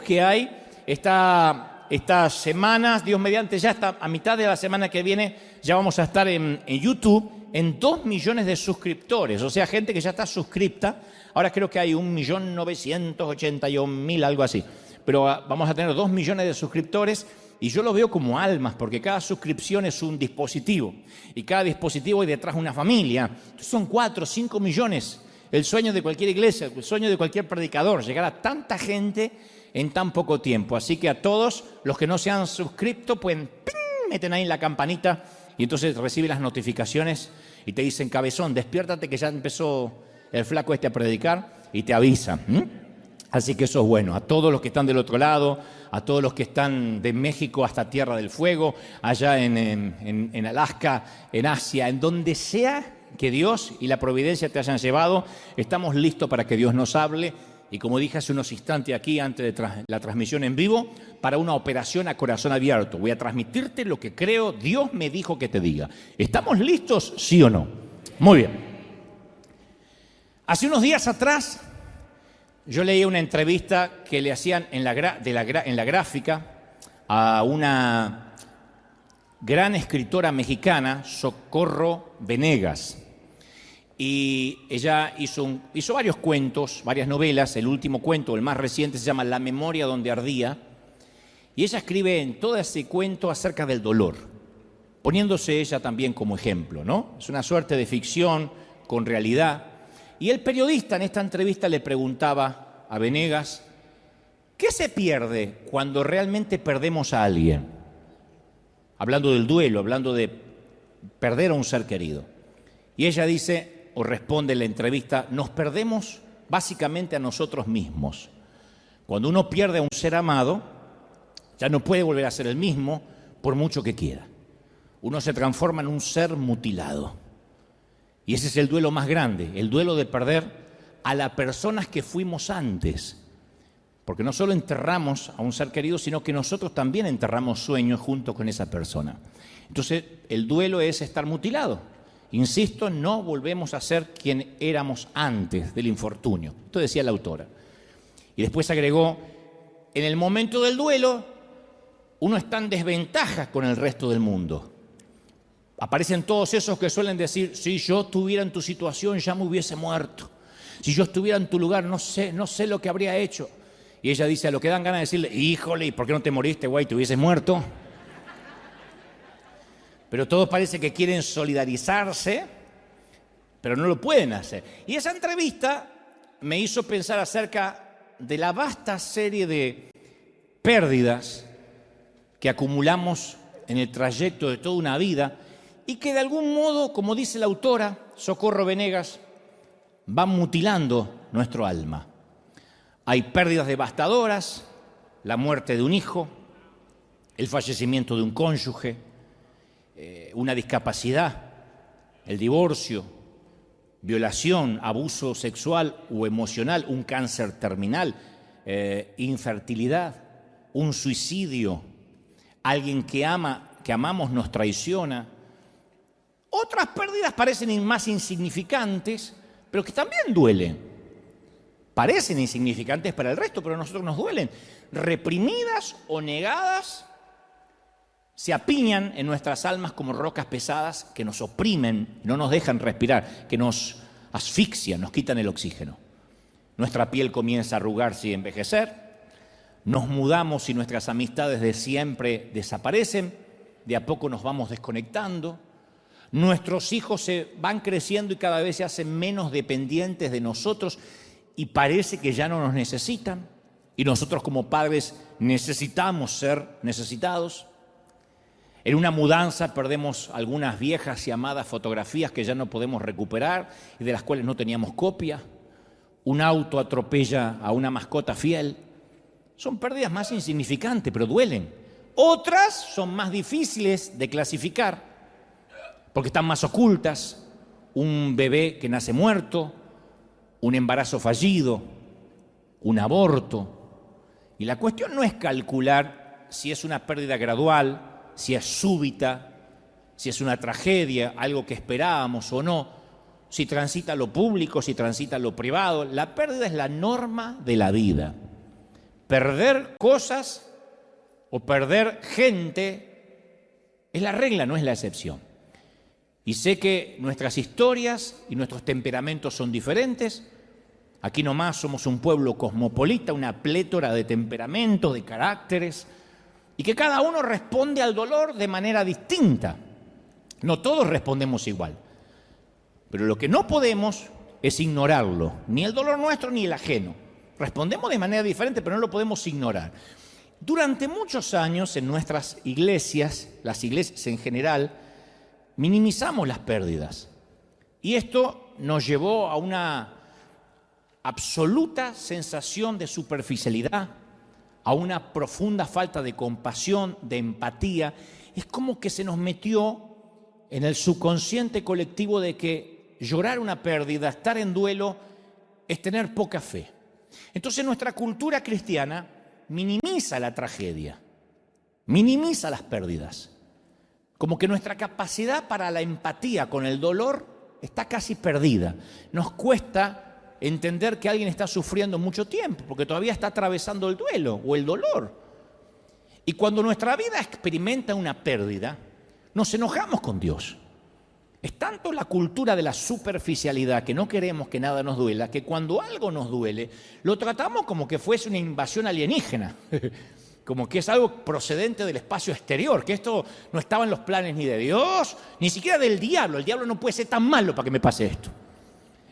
que hay estas semanas, Dios mediante, ya hasta a mitad de la semana que viene, ya vamos a estar en YouTube en 2 millones de suscriptores, o sea, gente que ya está suscripta. Ahora creo que hay 1.981.000, algo así, pero vamos a tener 2 millones de suscriptores y yo lo veo como almas, porque cada suscripción es un dispositivo y cada dispositivo hay detrás una familia. Entonces son 4 o 5 millones. El sueño de cualquier iglesia, el sueño de cualquier predicador, llegar a tanta gente en tan poco tiempo. Así que a todos los que no se han suscrito, pues meten ahí la campanita y entonces reciben las notificaciones y te dicen: cabezón, despiértate que ya empezó el flaco este a predicar, y te avisan. Así que eso es bueno. A todos los que están del otro lado, a todos los que están de México hasta Tierra del Fuego, allá en Alaska, en Asia, en donde sea que Dios y la providencia te hayan llevado, estamos listos para que Dios nos hable. Y como dije hace unos instantes aquí, antes de la transmisión en vivo, para una operación a corazón abierto. Voy a transmitirte lo que creo Dios me dijo que te diga. ¿Estamos listos, sí o no? Muy bien. Hace unos días atrás, yo leí una entrevista que le hacían en la gráfica a una gran escritora mexicana, Socorro Venegas. Y ella hizo varios cuentos, varias novelas. El último cuento, el más reciente, se llama La memoria donde ardía. Y ella escribe en todo ese cuento acerca del dolor, poniéndose ella también como ejemplo, ¿no? Es una suerte de ficción con realidad. Y el periodista en esta entrevista le preguntaba a Venegas: ¿qué se pierde cuando realmente perdemos a alguien? Hablando del duelo, hablando de perder a un ser querido. Y ella dice, o responde en la entrevista: nos perdemos básicamente a nosotros mismos. Cuando uno pierde a un ser amado, ya no puede volver a ser el mismo por mucho que quiera. Uno se transforma en un ser mutilado. Y ese es el duelo más grande, el duelo de perder a las personas que fuimos antes. Porque no solo enterramos a un ser querido, sino que nosotros también enterramos sueños junto con esa persona. Entonces, el duelo es estar mutilado. Insisto, no volvemos a ser quien éramos antes del infortunio. Esto decía la autora. Y después agregó: en el momento del duelo, uno está en desventaja con el resto del mundo. Aparecen todos esos que suelen decir: si yo estuviera en tu situación ya me hubiese muerto. Si yo estuviera en tu lugar no sé lo que habría hecho. Y ella dice, a lo que dan ganas de decirle: híjole, ¿y por qué no te moriste, güey? ¿Te hubieses muerto? Pero todos parece que quieren solidarizarse, pero no lo pueden hacer. Y esa entrevista me hizo pensar acerca de la vasta serie de pérdidas que acumulamos en el trayecto de toda una vida y que de algún modo, como dice la autora Socorro Venegas, van mutilando nuestro alma. Hay pérdidas devastadoras: la muerte de un hijo, el fallecimiento de un cónyuge, una discapacidad, el divorcio, violación, abuso sexual o emocional, un cáncer terminal, infertilidad, un suicidio, alguien que amamos nos traiciona. Otras pérdidas parecen más insignificantes, pero que también duelen. Parecen insignificantes para el resto, pero a nosotros nos duelen. Reprimidas o negadas, se apiñan en nuestras almas como rocas pesadas que nos oprimen, no nos dejan respirar, que nos asfixian, nos quitan el oxígeno. Nuestra piel comienza a arrugarse y envejecer, nos mudamos y nuestras amistades de siempre desaparecen, de a poco nos vamos desconectando, nuestros hijos se van creciendo y cada vez se hacen menos dependientes de nosotros y parece que ya no nos necesitan, y nosotros como padres necesitamos ser necesitados. En una mudanza perdemos algunas viejas y amadas fotografías que ya no podemos recuperar y de las cuales no teníamos copia. Un auto atropella a una mascota fiel. Son pérdidas más insignificantes, pero duelen. Otras son más difíciles de clasificar porque están más ocultas. Un bebé que nace muerto, un embarazo fallido, un aborto. Y la cuestión no es calcular si es una pérdida gradual, si es súbita, si es una tragedia, algo que esperábamos o no, si transita lo público, si transita lo privado. La pérdida es la norma de la vida. perder cosas o perder gente es la regla, no es la excepción. Y sé que nuestras historias y nuestros temperamentos son diferentes. Aquí nomás somos un pueblo cosmopolita, una plétora de temperamentos, de caracteres, y que cada uno responde al dolor de manera distinta. No todos respondemos igual. Pero lo que no podemos es ignorarlo, ni el dolor nuestro ni el ajeno. Respondemos de manera diferente, pero no lo podemos ignorar. Durante muchos años en nuestras iglesias, las iglesias en general, minimizamos las pérdidas. Y esto nos llevó a una absoluta sensación de superficialidad, a una profunda falta de compasión, de empatía. Es como que se nos metió en el subconsciente colectivo de que llorar una pérdida, estar en duelo, es tener poca fe. Entonces nuestra cultura cristiana minimiza la tragedia, minimiza las pérdidas. Como que nuestra capacidad para la empatía con el dolor está casi perdida. Nos cuesta entender que alguien está sufriendo mucho tiempo, porque todavía está atravesando el duelo o el dolor. Y cuando nuestra vida experimenta una pérdida, nos enojamos con Dios. Es tanto la cultura de la superficialidad, que no queremos que nada nos duela, que cuando algo nos duele, lo tratamos como que fuese una invasión alienígena, como que es algo procedente del espacio exterior, que esto no estaba en los planes ni de Dios, ni siquiera del diablo. El diablo no puede ser tan malo para que me pase esto.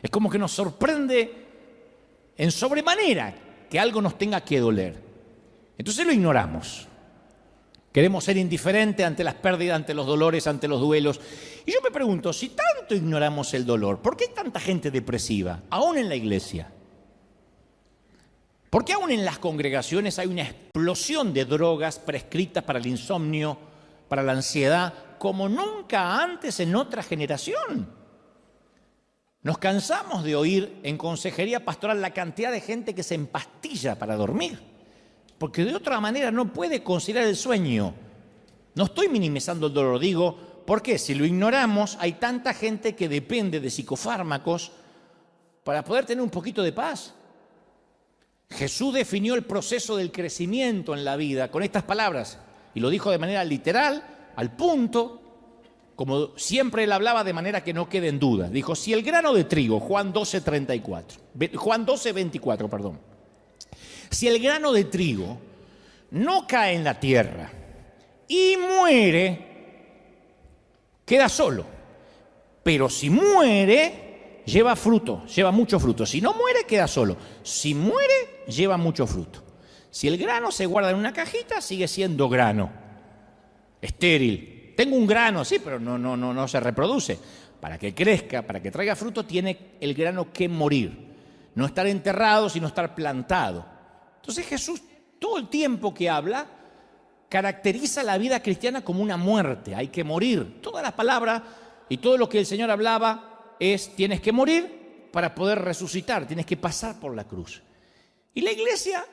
Es como que nos sorprende en sobremanera que algo nos tenga que doler. Entonces lo ignoramos. Queremos ser indiferentes ante las pérdidas, ante los dolores, ante los duelos. Y yo me pregunto, si tanto ignoramos el dolor, ¿por qué hay tanta gente depresiva, aún en la iglesia? ¿Por qué aún en las congregaciones hay una explosión de drogas prescritas para el insomnio, para la ansiedad, como nunca antes en otra generación? Nos cansamos de oír en consejería pastoral la cantidad de gente que se empastilla para dormir, porque de otra manera no puede conciliar el sueño. No estoy minimizando el dolor, digo, ¿por qué? Si lo ignoramos, hay tanta gente que depende de psicofármacos para poder tener un poquito de paz. Jesús definió el proceso del crecimiento en la vida con estas palabras, y lo dijo de manera literal, al punto, como siempre él hablaba de manera que no quede en duda. Dijo, si el grano de trigo, Juan 12:24, perdón. Si el grano de trigo no cae en la tierra y muere, queda solo. Pero si muere, lleva fruto, lleva mucho fruto. Si no muere, queda solo. Si muere, lleva mucho fruto. Si el grano se guarda en una cajita, sigue siendo grano, estéril. Tengo un grano, sí, pero no se reproduce. Para que crezca, para que traiga fruto, tiene el grano que morir. No estar enterrado, sino estar plantado. Entonces Jesús, todo el tiempo que habla, caracteriza la vida cristiana como una muerte. Hay que morir. Toda la palabra y todo lo que el Señor hablaba es, tienes que morir para poder resucitar, tienes que pasar por la cruz. Y la iglesia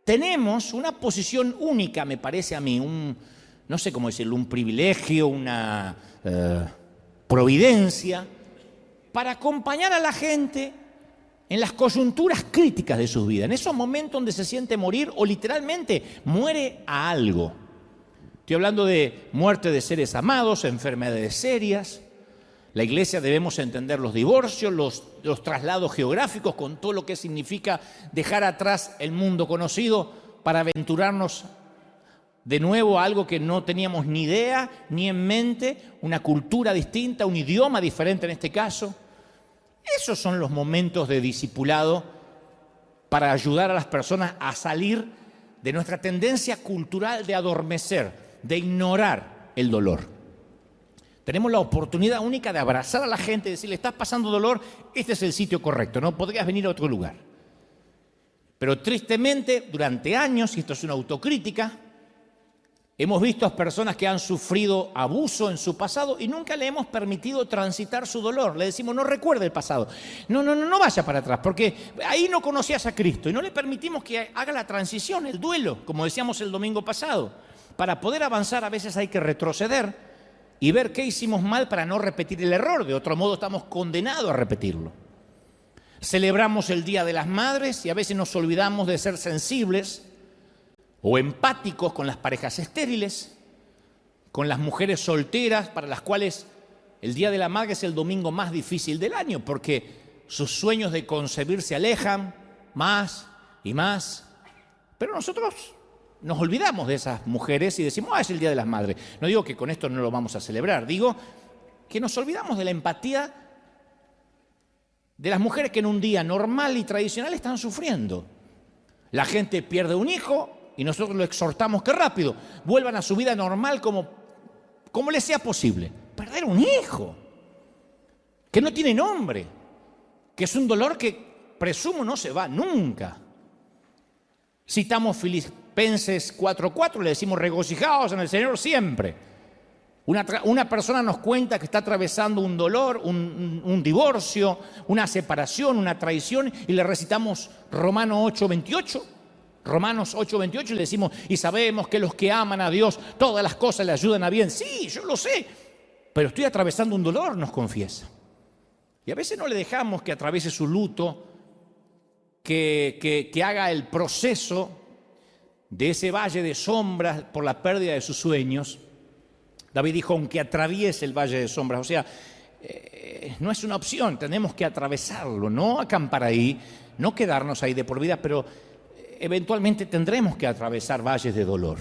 tenemos una posición única, me parece a mí, no sé cómo decirlo, un privilegio, una providencia, para acompañar a la gente en las coyunturas críticas de sus vidas, en esos momentos donde se siente morir o literalmente muere a algo. Estoy hablando de muerte de seres amados, enfermedades serias. La iglesia debemos entender los divorcios, los traslados geográficos, con todo lo que significa dejar atrás el mundo conocido para aventurarnos de nuevo a algo que no teníamos ni idea ni en mente, una cultura distinta, un idioma diferente en este caso. Esos son los momentos de discipulado para ayudar a las personas a salir de nuestra tendencia cultural de adormecer, de ignorar el dolor. Tenemos la oportunidad única de abrazar a la gente y decirle, estás pasando dolor, este es el sitio correcto, no podrías venir a otro lugar. Pero tristemente, durante años, y esto es una autocrítica, hemos visto a personas que han sufrido abuso en su pasado y nunca le hemos permitido transitar su dolor. Le decimos, no recuerde el pasado. No vaya para atrás, porque ahí no conocías a Cristo. Y no le permitimos que haga la transición, el duelo, como decíamos el domingo pasado. Para poder avanzar a veces hay que retroceder y ver qué hicimos mal para no repetir el error. De otro modo estamos condenados a repetirlo. Celebramos el Día de las Madres y a veces nos olvidamos de ser sensibles o empáticos con las parejas estériles, con las mujeres solteras para las cuales el Día de la Madre es el domingo más difícil del año porque sus sueños de concebir se alejan más y más. Pero nosotros nos olvidamos de esas mujeres y decimos, es el Día de las Madres. No digo que con esto no lo vamos a celebrar, digo que nos olvidamos de la empatía de las mujeres que en un día normal y tradicional están sufriendo. La gente pierde un hijo y nosotros lo exhortamos que rápido vuelvan a su vida normal como les sea posible. Perder un hijo, que no tiene nombre, que es un dolor que presumo no se va nunca. Citamos Filipenses 4:4, le decimos regocijaos en el Señor siempre. Una persona nos cuenta que está atravesando un dolor, un divorcio, una separación, una traición, y le recitamos Romanos 8:28, y le decimos, y sabemos que los que aman a Dios, todas las cosas le ayudan a bien. Sí, yo lo sé, pero estoy atravesando un dolor, nos confiesa. Y a veces no le dejamos que atraviese su luto, que haga el proceso de ese valle de sombras por la pérdida de sus sueños. David dijo, aunque atraviese el valle de sombras, o sea, no es una opción, tenemos que atravesarlo, no acampar ahí, no quedarnos ahí de por vida, pero eventualmente tendremos que atravesar valles de dolor.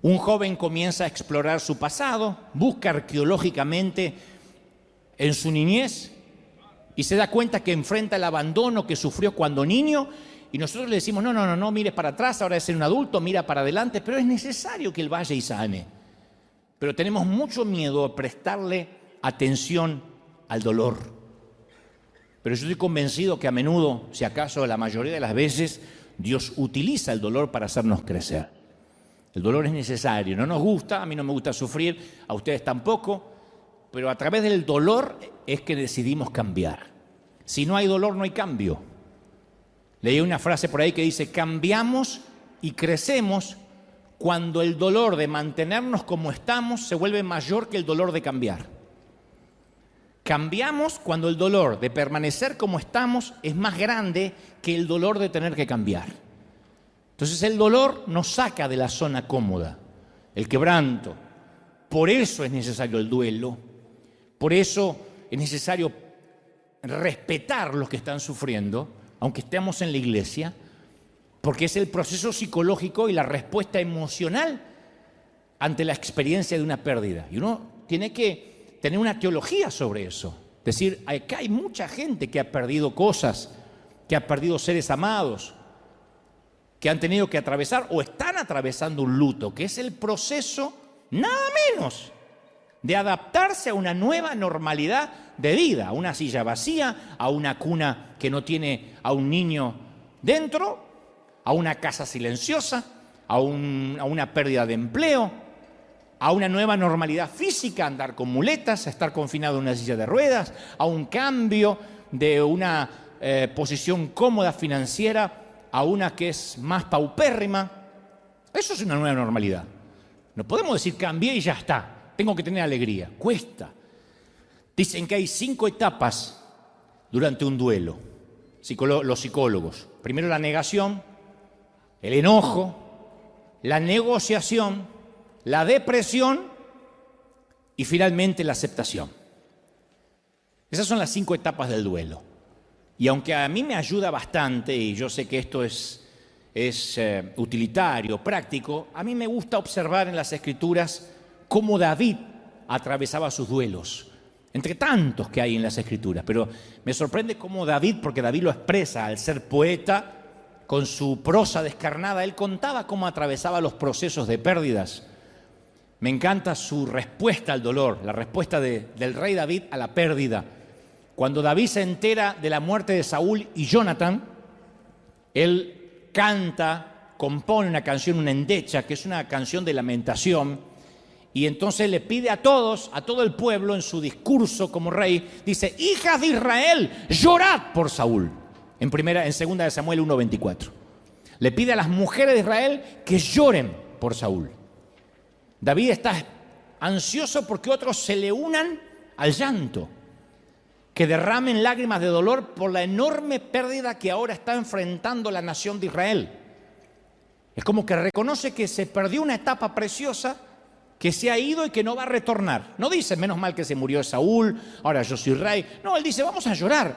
Un joven comienza a explorar su pasado, busca arqueológicamente en su niñez y se da cuenta que enfrenta el abandono que sufrió cuando niño, y nosotros le decimos, no mires para atrás, ahora es ser un adulto, mira para adelante, pero es necesario que él vaya y sane. Pero tenemos mucho miedo a prestarle atención al dolor. Pero yo estoy convencido que a menudo, si acaso la mayoría de las veces, Dios utiliza el dolor para hacernos crecer. El dolor es necesario, no nos gusta, a mí no me gusta sufrir, a ustedes tampoco, pero a través del dolor es que decidimos cambiar. Si no hay dolor, no hay cambio. Leí una frase por ahí que dice, cambiamos y crecemos cuando el dolor de mantenernos como estamos se vuelve mayor que el dolor de cambiar. Cambiamos cuando el dolor de permanecer como estamos es más grande que el dolor de tener que cambiar. Entonces el dolor nos saca de la zona cómoda, el quebranto. Por eso es necesario el duelo, por eso es necesario respetar los que están sufriendo, aunque estemos en la iglesia, porque es el proceso psicológico y la respuesta emocional ante la experiencia de una pérdida. Y uno tiene que tener una teología sobre eso. Es decir, acá hay mucha gente que ha perdido cosas, que ha perdido seres amados, que han tenido que atravesar o están atravesando un luto, que es el proceso, nada menos, de adaptarse a una nueva normalidad de vida, a una silla vacía, a una cuna que no tiene a un niño dentro, a una casa silenciosa, a una pérdida de empleo, a una nueva normalidad física, andar con muletas, a estar confinado en una silla de ruedas, a un cambio de una posición cómoda financiera a una que es más paupérrima. Eso es una nueva normalidad. No podemos decir cambié y ya está, tengo que tener alegría. Cuesta. Dicen que hay 5 etapas durante un duelo, los psicólogos. Primero la negación, el enojo, la negociación, la depresión y finalmente la aceptación. Esas son las 5 etapas del duelo. Y aunque a mí me ayuda bastante, y yo sé que esto es utilitario, práctico, a mí me gusta observar en las Escrituras cómo David atravesaba sus duelos, entre tantos que hay en las Escrituras. Pero me sorprende cómo David, porque David lo expresa al ser poeta, con su prosa descarnada, él contaba cómo atravesaba los procesos de pérdidas. Me encanta su respuesta al dolor, la respuesta del rey David a la pérdida. Cuando David se entera de la muerte de Saúl y Jonatán, él canta, compone una canción, una endecha, que es una canción de lamentación, y entonces le pide a todo el pueblo en su discurso como rey, dice, hijas de Israel, llorad por Saúl. En 2 de Samuel 1:24. Le pide a las mujeres de Israel que lloren por Saúl. David está ansioso porque otros se le unan al llanto, que derramen lágrimas de dolor por la enorme pérdida que ahora está enfrentando la nación de Israel. Es como que reconoce que se perdió una etapa preciosa, que se ha ido y que no va a retornar. No dice, menos mal que se murió Saúl, ahora yo soy rey. No, él dice, vamos a llorar.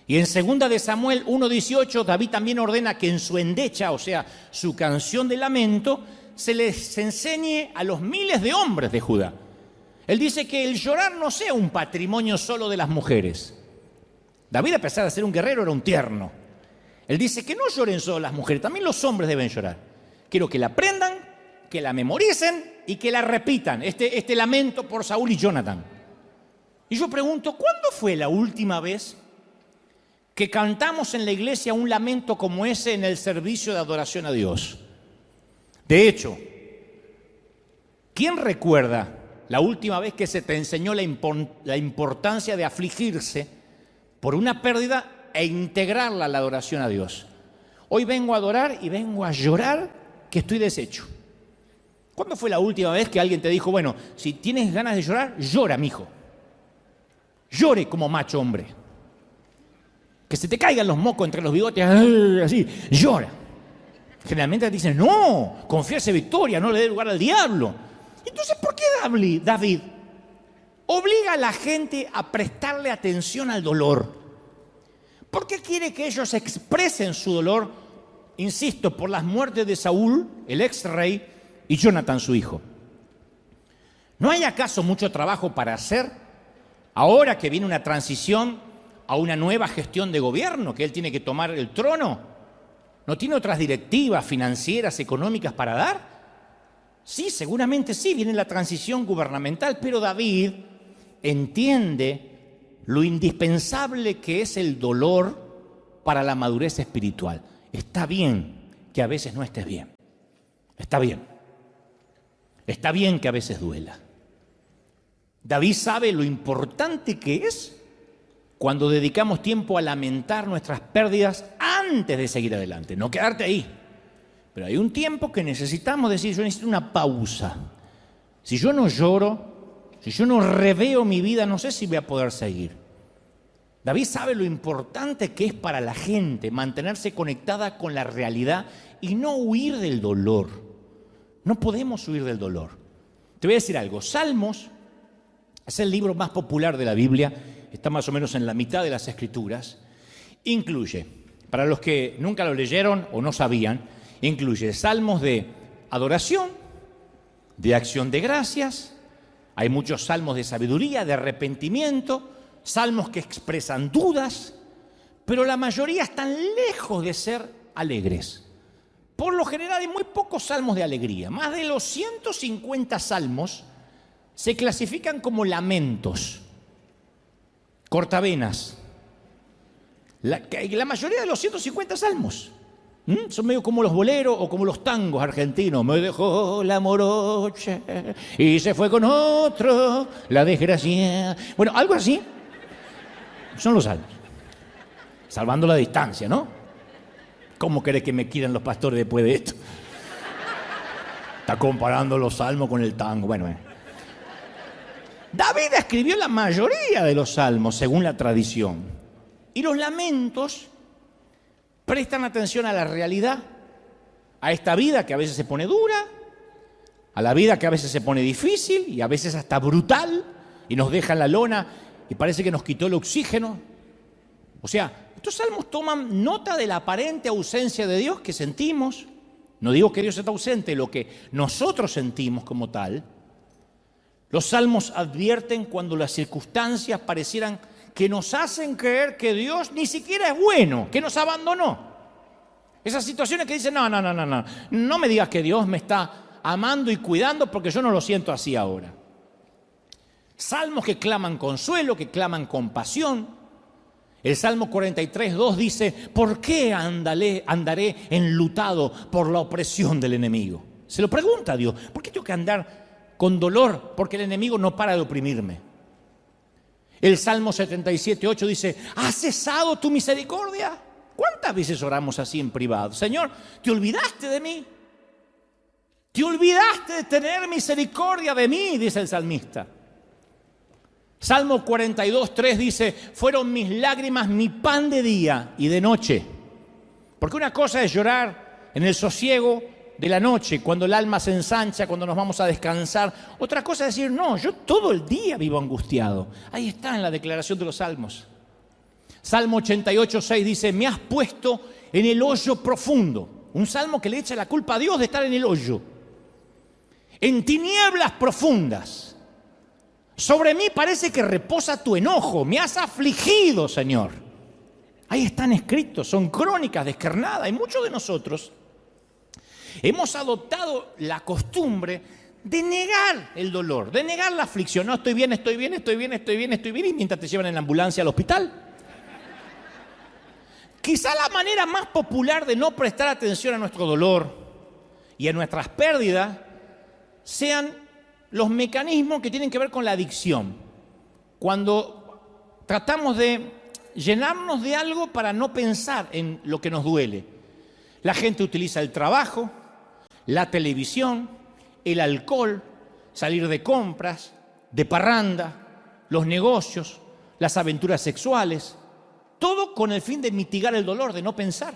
Y en 2 de Samuel 1:18, David también ordena que en su endecha, o sea, su canción de lamento, se les enseñe a los miles de hombres de Judá. Él dice que el llorar no sea un patrimonio solo de las mujeres. David, a pesar de ser un guerrero, era un tierno. Él dice que no lloren solo las mujeres, también los hombres deben llorar. Quiero que la aprendan, que la memoricen y que la repitan, este lamento por Saúl y Jonathan. Y yo pregunto, ¿cuándo fue la última vez que cantamos en la iglesia un lamento como ese en el servicio de adoración a Dios? De hecho, ¿quién recuerda la última vez que se te enseñó la importancia de afligirse por una pérdida e integrarla a la adoración a Dios? Hoy vengo a adorar y vengo a llorar que estoy deshecho. ¿Cuándo fue la última vez que alguien te dijo, bueno, si tienes ganas de llorar, llora, mijo? Llore como macho hombre. Que se te caigan los mocos entre los bigotes, así, llora. Generalmente te dicen, no, confiese victoria, no le dé lugar al diablo. Entonces, ¿por qué David obliga a la gente a prestarle atención al dolor? ¿Por qué quiere que ellos expresen su dolor, insisto, por las muertes de Saúl, el ex rey, y Jonathan, su hijo? ¿No hay acaso mucho trabajo para hacer ahora que viene una transición a una nueva gestión de gobierno, que él tiene que tomar el trono? ¿No tiene otras directivas financieras, económicas para dar? Sí, seguramente sí, viene la transición gubernamental, pero David entiende lo indispensable que es el dolor para la madurez espiritual. Está bien que a veces no estés bien. Está bien. Está bien que a veces duela. David sabe lo importante que es cuando dedicamos tiempo a lamentar nuestras pérdidas antes de seguir adelante, no quedarte ahí. Pero hay un tiempo que necesitamos decir, yo necesito una pausa. Si yo no lloro, si yo no reveo mi vida, no sé si voy a poder seguir. David sabe lo importante que es para la gente mantenerse conectada con la realidad y no huir del dolor. No podemos huir del dolor. Te voy a decir algo, Salmos es el libro más popular de la Biblia, está más o menos en la mitad de las Escrituras. Incluye, para los que nunca lo leyeron o no sabían, incluye salmos de adoración, de acción de gracias, hay muchos salmos de sabiduría, de arrepentimiento, salmos que expresan dudas, pero la mayoría están lejos de ser alegres. Por lo general hay muy pocos salmos de alegría. Más de los 150 salmos se clasifican como lamentos, cortavenas. La mayoría de los 150 salmos son medio como los boleros o como los tangos argentinos. Me dejó la morocha y se fue con otro, la desgracia. Bueno, algo así son los salmos. Salvando la distancia, ¿no? ¿Cómo querés que me quieran los pastores después de esto? Está comparando los salmos con el tango. Bueno. David escribió la mayoría de los salmos según la tradición. Y los lamentos prestan atención a la realidad, a esta vida que a veces se pone dura, a la vida que a veces se pone difícil y a veces hasta brutal y nos deja en la lona y parece que nos quitó el oxígeno. O sea, estos salmos toman nota de la aparente ausencia de Dios que sentimos. No digo que Dios está ausente, lo que nosotros sentimos como tal. Los salmos advierten cuando las circunstancias parecieran que nos hacen creer que Dios ni siquiera es bueno, que nos abandonó. Esas situaciones que dicen, no me digas que Dios me está amando y cuidando porque yo no lo siento así ahora. Salmos que claman consuelo, que claman compasión. El Salmo 43:2 dice, ¿por qué andaré enlutado por la opresión del enemigo? Se lo pregunta a Dios, ¿por qué tengo que andar con dolor? Porque el enemigo no para de oprimirme. El Salmo 77:8 dice, ¿has cesado tu misericordia? ¿Cuántas veces oramos así en privado? Señor, ¿te olvidaste de mí? ¿Te olvidaste de tener misericordia de mí? Dice el salmista. Salmo 42:3 dice, fueron mis lágrimas mi pan de día y de noche. Porque una cosa es llorar en el sosiego de la noche, cuando el alma se ensancha, cuando nos vamos a descansar. Otra cosa es decir, no, yo todo el día vivo angustiado. Ahí está en la declaración de los Salmos. Salmo 88:6 dice, me has puesto en el hoyo profundo. Un salmo que le echa la culpa a Dios de estar en el hoyo. En tinieblas profundas. Sobre mí parece que reposa tu enojo. Me has afligido, Señor. Ahí están escritos, son crónicas descarnadas. Y muchos de nosotros hemos adoptado la costumbre de negar el dolor, de negar la aflicción. No, estoy bien, estoy bien, estoy bien, estoy bien, estoy bien. Y mientras te llevan en la ambulancia al hospital. Quizá la manera más popular de no prestar atención a nuestro dolor y a nuestras pérdidas sean los mecanismos que tienen que ver con la adicción. Cuando tratamos de llenarnos de algo para no pensar en lo que nos duele. La gente utiliza el trabajo, la televisión, el alcohol, salir de compras, de parranda, los negocios, las aventuras sexuales, todo con el fin de mitigar el dolor, de no pensar.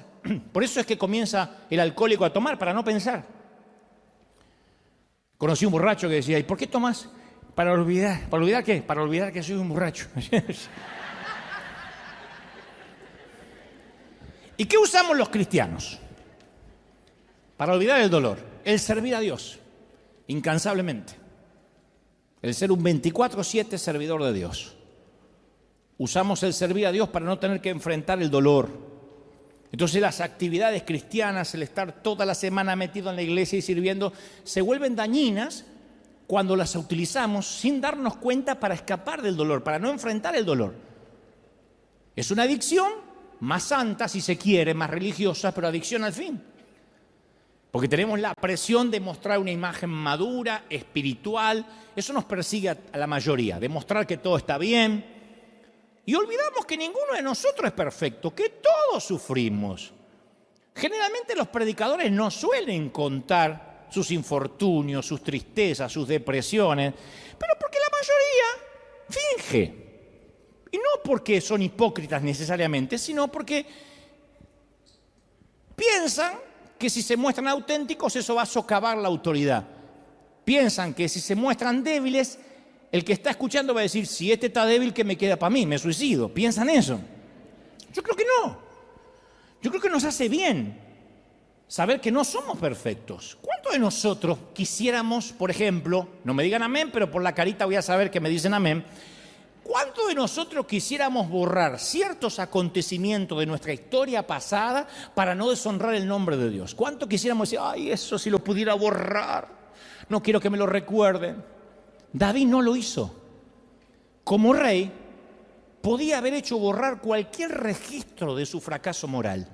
Por eso es que comienza el alcohólico a tomar, para no pensar. Conocí un borracho que decía, ¿y por qué tomas? Para olvidar. ¿Para olvidar qué? Para olvidar que soy un borracho. ¿Y qué usamos los cristianos? Para olvidar el dolor. El servir a Dios, incansablemente. El ser un 24/7 servidor de Dios. Usamos el servir a Dios para no tener que enfrentar el dolor. Entonces las actividades cristianas, el estar toda la semana metido en la iglesia y sirviendo, se vuelven dañinas cuando las utilizamos sin darnos cuenta para escapar del dolor, para no enfrentar el dolor. Es una adicción más santa, si se quiere, más religiosa, pero adicción al fin. Porque tenemos la presión de mostrar una imagen madura, espiritual. Eso nos persigue a la mayoría, demostrar que todo está bien. Y olvidamos que ninguno de nosotros es perfecto, que todos sufrimos. Generalmente los predicadores no suelen contar sus infortunios, sus tristezas, sus depresiones, pero porque la mayoría finge. Y no porque son hipócritas necesariamente, sino porque piensan que si se muestran auténticos eso va a socavar la autoridad. Piensan que si se muestran débiles, el que está escuchando va a decir, si este está débil, ¿qué me queda para mí? Me suicido. ¿Piensan eso? Yo creo que no. Yo creo que nos hace bien saber que no somos perfectos. ¿Cuántos de nosotros quisiéramos, por ejemplo, no me digan amén, pero por la carita voy a saber que me dicen amén, ¿cuántos de nosotros quisiéramos borrar ciertos acontecimientos de nuestra historia pasada para no deshonrar el nombre de Dios? ¿Cuántos quisiéramos decir, ay, eso si lo pudiera borrar, no quiero que me lo recuerden? David no lo hizo. Como rey, podía haber hecho borrar cualquier registro de su fracaso moral,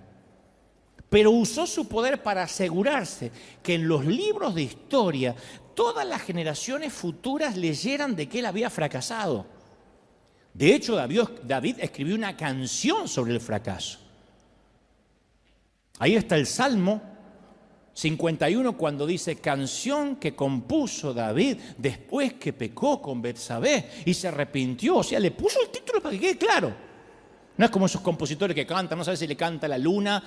pero usó su poder para asegurarse que en los libros de historia todas las generaciones futuras leyeran de que él había fracasado. De hecho, David escribió una canción sobre el fracaso. Ahí está el Salmo 51 cuando dice, canción que compuso David después que pecó con Betsabé y se arrepintió. O sea, le puso el título para que quede claro. No es como esos compositores que cantan, no sabes si le canta a la luna,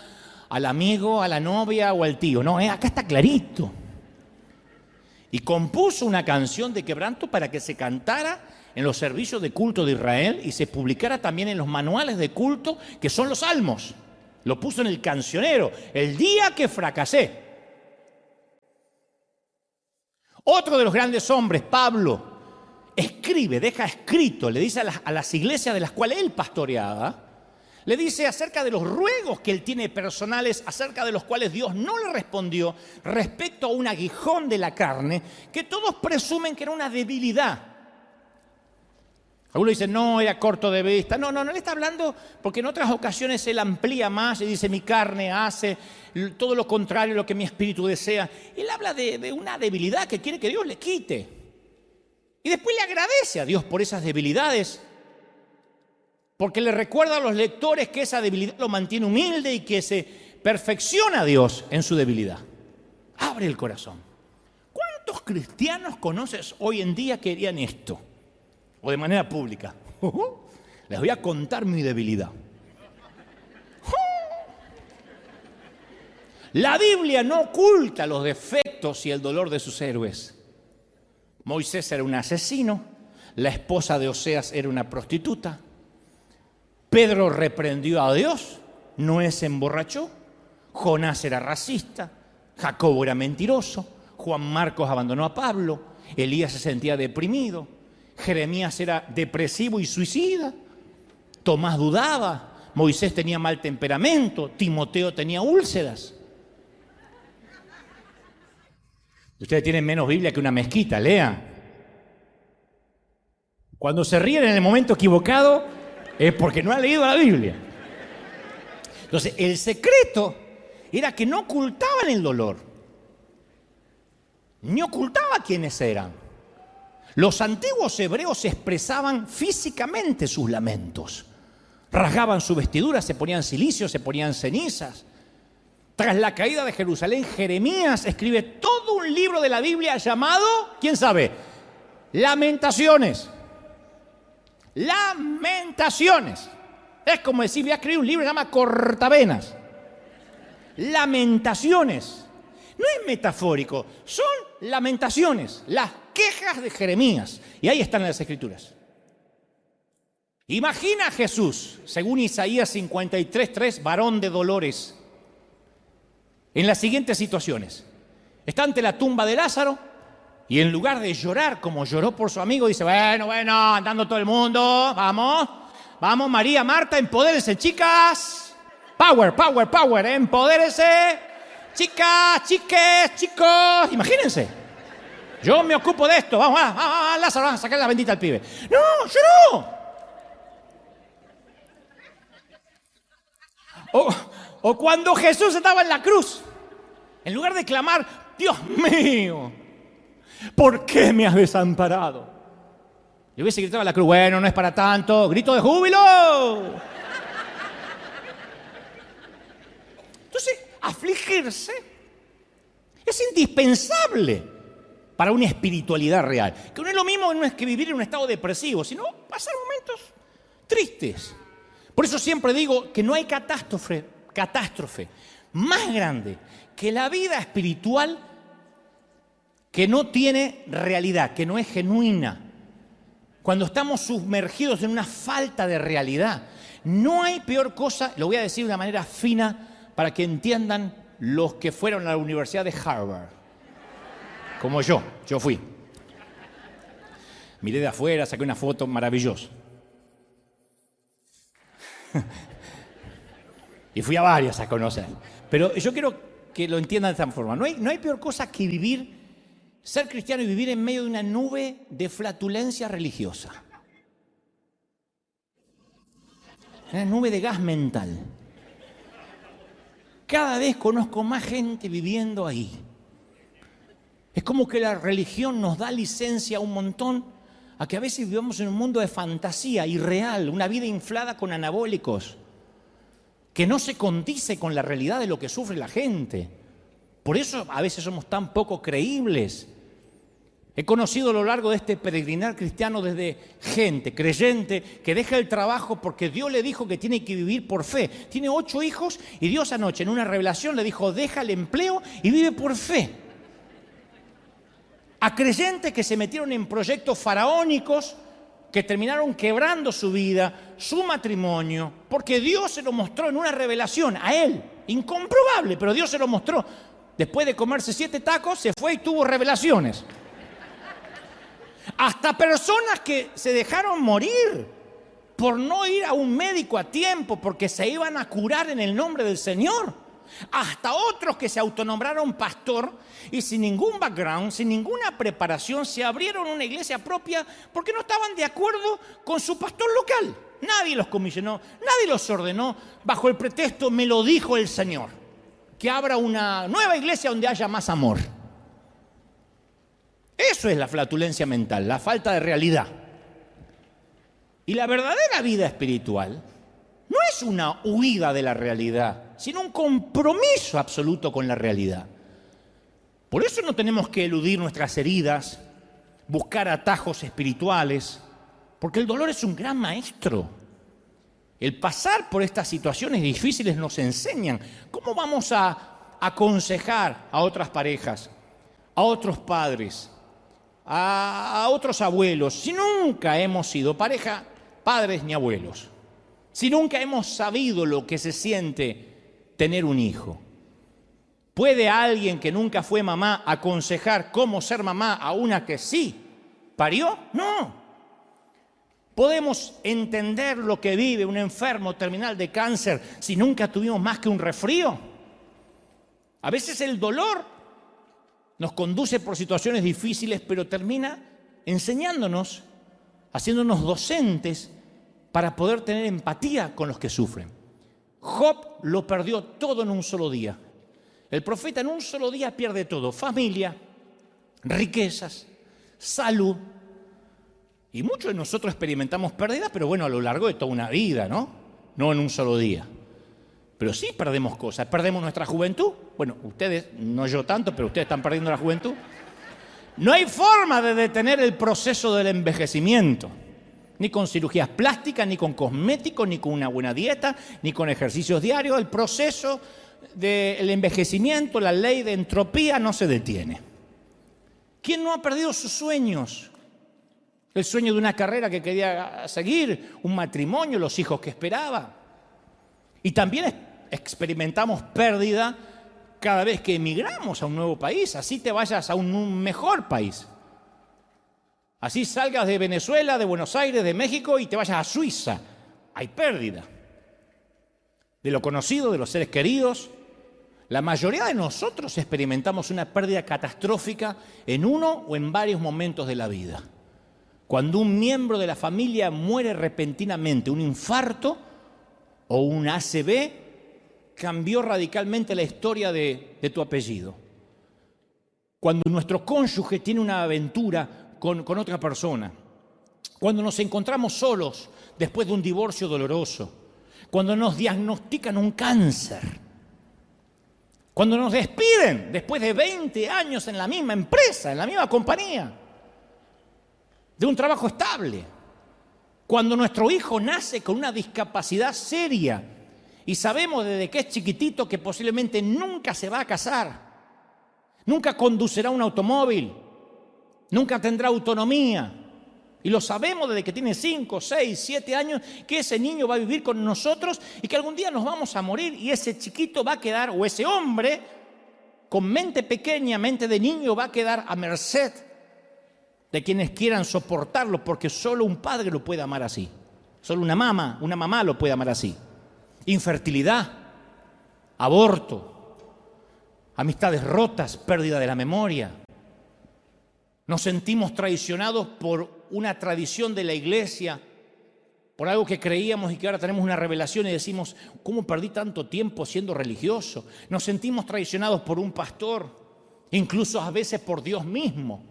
al amigo, a la novia o al tío. No, acá está clarito. Y compuso una canción de quebranto para que se cantara en los servicios de culto de Israel y se publicara también en los manuales de culto, que son los salmos. Lo puso en el cancionero, el día que fracasé. Otro de los grandes hombres, Pablo, escribe, deja escrito, le dice a las iglesias de las cuales él pastoreaba, le dice acerca de los ruegos que él tiene personales, acerca de los cuales Dios no le respondió respecto a un aguijón de la carne, que todos presumen que era una debilidad. Algunos dicen, no, era corto de vista. No le está hablando porque en otras ocasiones él amplía más y dice, mi carne hace todo lo contrario a lo que mi espíritu desea. Él habla de una debilidad que quiere que Dios le quite. Y después le agradece a Dios por esas debilidades, porque le recuerda a los lectores que esa debilidad lo mantiene humilde y que se perfecciona a Dios en su debilidad. Abre el corazón. ¿Cuántos cristianos conoces hoy en día que harían esto? o de manera pública. Les voy a contar mi debilidad. La Biblia no oculta los defectos y el dolor de sus héroes. Moisés era un asesino, la esposa de Oseas era una prostituta, Pedro reprendió a Dios, Noé se emborrachó, Jonás era racista, Jacobo era mentiroso, Juan Marcos abandonó a Pablo, Elías se sentía deprimido, Jeremías era depresivo y suicida, Tomás dudaba, Moisés tenía mal temperamento, Timoteo tenía úlceras. Ustedes tienen menos Biblia que una mezquita, lean. Cuando se ríen en el momento equivocado es porque no han leído la Biblia. Entonces, el secreto era que no ocultaban el dolor, ni ocultaba quiénes eran. Los antiguos hebreos expresaban físicamente sus lamentos. Rasgaban su vestidura, se ponían cilicio, se ponían cenizas. Tras la caída de Jerusalén, Jeremías escribe todo un libro de la Biblia llamado, ¿quién sabe? Lamentaciones. Lamentaciones. Es como decir, voy a escribir un libro que se llama Cortavenas. Lamentaciones. No es metafórico, son lamentaciones, las quejas de Jeremías. Y ahí están las Escrituras. Imagina a Jesús, según Isaías 53:3, varón de dolores, en las siguientes situaciones. Está ante la tumba de Lázaro y en lugar de llorar como lloró por su amigo, dice, bueno, andando todo el mundo, vamos María, Marta, empodérense, chicas. Power, empodérense. Chicas, chiques, chicos, imagínense. Yo me ocupo de esto, vamos, Lázaro, vamos a sacar la bendita al pibe. No, yo no. O cuando Jesús estaba en la cruz, en lugar de clamar, Dios mío, ¿por qué me has desamparado? Yo hubiese gritado a la cruz, bueno, no es para tanto, grito de júbilo. Entonces, afligirse es indispensable para una espiritualidad real. Que no es lo mismo no es que vivir en un estado depresivo, sino pasar momentos tristes. Por eso siempre digo que no hay catástrofe más grande que la vida espiritual que no tiene realidad, que no es genuina. Cuando estamos sumergidos en una falta de realidad, no hay peor cosa, lo voy a decir de una manera fina para que entiendan los que fueron a la Universidad de Harvard. Como yo fui. Miré de afuera, saqué una foto maravillosa. Y fui a varias a conocer. Pero yo quiero que lo entiendan de esta forma. No hay peor cosa que ser cristiano y vivir en medio de una nube de flatulencia religiosa. Una nube de gas mental. Cada vez conozco más gente viviendo ahí. Es como que la religión nos da licencia a un montón a que a veces vivamos en un mundo de fantasía irreal, una vida inflada con anabólicos, que no se condice con la realidad de lo que sufre la gente. Por eso a veces somos tan poco creíbles. He conocido a lo largo de este peregrinar cristiano desde gente creyente que deja el trabajo porque Dios le dijo que tiene que vivir por fe. Tiene 8 hijos y Dios anoche en una revelación le dijo, deja el empleo y vive por fe. A creyentes que se metieron en proyectos faraónicos que terminaron quebrando su vida, su matrimonio, porque Dios se lo mostró en una revelación a él, incomprobable, pero Dios se lo mostró. Después de comerse 7 tacos, se fue y tuvo revelaciones. Hasta personas que se dejaron morir por no ir a un médico a tiempo, porque se iban a curar en el nombre del Señor. Hasta otros que se autonombraron pastor y sin ningún background, sin ninguna preparación, se abrieron una iglesia propia porque no estaban de acuerdo con su pastor local. Nadie los comisionó, nadie los ordenó bajo el pretexto, me lo dijo el Señor, que abra una nueva iglesia donde haya más amor. Eso es la flatulencia mental, la falta de realidad. Y la verdadera vida espiritual no es una huida de la realidad, sino un compromiso absoluto con la realidad. Por eso no tenemos que eludir nuestras heridas, buscar atajos espirituales, Porque el dolor es un gran maestro. El pasar por estas situaciones difíciles nos enseñan cómo vamos a aconsejar a otras parejas, a otros padres, a otros abuelos, si nunca hemos sido pareja, padres ni abuelos, si nunca hemos sabido lo que se siente tener un hijo. ¿Puede alguien que nunca fue mamá aconsejar cómo ser mamá a una que sí parió? No. ¿Podemos entender lo que vive un enfermo terminal de cáncer si nunca tuvimos más que un resfrío? A veces el dolor nos conduce por situaciones difíciles, pero termina enseñándonos, haciéndonos docentes para poder tener empatía con los que sufren. Job lo perdió todo en un solo día. El profeta en un solo día pierde todo: familia, riquezas, salud. Y muchos de nosotros experimentamos pérdidas, pero bueno, a lo largo de toda una vida, ¿no? No en un solo día. Pero sí perdemos cosas. ¿Perdemos nuestra juventud? Bueno, ustedes, no yo tanto, pero ustedes están perdiendo la juventud. No hay forma de detener el proceso del envejecimiento. Ni con cirugías plásticas, ni con cosméticos, ni con una buena dieta, ni con ejercicios diarios. El proceso del envejecimiento, la ley de entropía, no se detiene. ¿Quién no ha perdido sus sueños? El sueño de una carrera que quería seguir, un matrimonio, los hijos que esperaba. Y también experimentamos pérdida cada vez que emigramos a un nuevo país. Así te vayas a un mejor país. Así salgas de Venezuela, de Buenos Aires, de México y te vayas a Suiza. Hay pérdida de lo conocido, de los seres queridos. La mayoría de nosotros experimentamos una pérdida catastrófica en uno o en varios momentos de la vida. Cuando un miembro de la familia muere repentinamente, un infarto o un ACV, cambió radicalmente la historia de tu apellido. Cuando nuestro cónyuge tiene una aventura con otra persona. Cuando nos encontramos solos después de un divorcio doloroso. Cuando nos diagnostican un cáncer. Cuando nos despiden después de 20 años en la misma empresa, en la misma compañía. De un trabajo estable. Cuando nuestro hijo nace con una discapacidad seria y sabemos desde que es chiquitito que posiblemente nunca se va a casar, nunca conducirá un automóvil, nunca tendrá autonomía. Y lo sabemos desde que tiene 5, 6, 7 años, que ese niño va a vivir con nosotros y que algún día nos vamos a morir y ese chiquito va a quedar, o ese hombre con mente pequeña, mente de niño, va a quedar a merced de quienes quieran soportarlo, porque solo un padre lo puede amar así. Solo una mamá lo puede amar así. Infertilidad, aborto, amistades rotas, pérdida de la memoria. Nos sentimos traicionados por una tradición de la iglesia, por algo que creíamos y que ahora tenemos una revelación y decimos, ¿cómo perdí tanto tiempo siendo religioso? Nos sentimos traicionados por un pastor, incluso a veces por Dios mismo.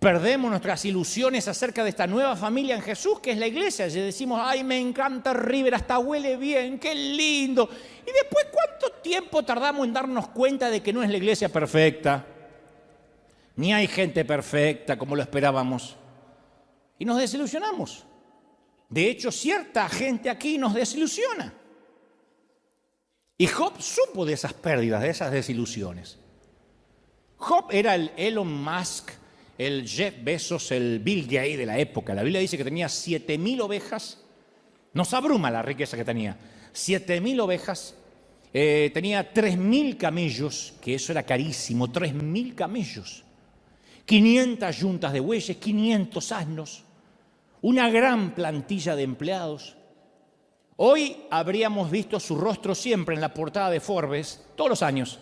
Perdemos nuestras ilusiones acerca de esta nueva familia en Jesús, que es la iglesia. Y decimos, ay, me encanta River, hasta huele bien, qué lindo. Y después, ¿cuánto tiempo tardamos en darnos cuenta de que no es la iglesia perfecta? Ni hay gente perfecta como lo esperábamos. Y nos desilusionamos. De hecho, cierta gente aquí nos desilusiona. Y Job supo de esas pérdidas, de esas desilusiones. Job era el Elon Musk, el Jeff Bezos, el Bill Gates de la época. La Biblia dice que tenía 7,000 ovejas. Nos abruma la riqueza que tenía. 7,000 ovejas. Tenía 3,000 camellos, que eso era carísimo. 3,000 camellos. 500 yuntas de bueyes, 500 asnos. Una gran plantilla de empleados. Hoy habríamos visto su rostro siempre en la portada de Forbes, todos los años,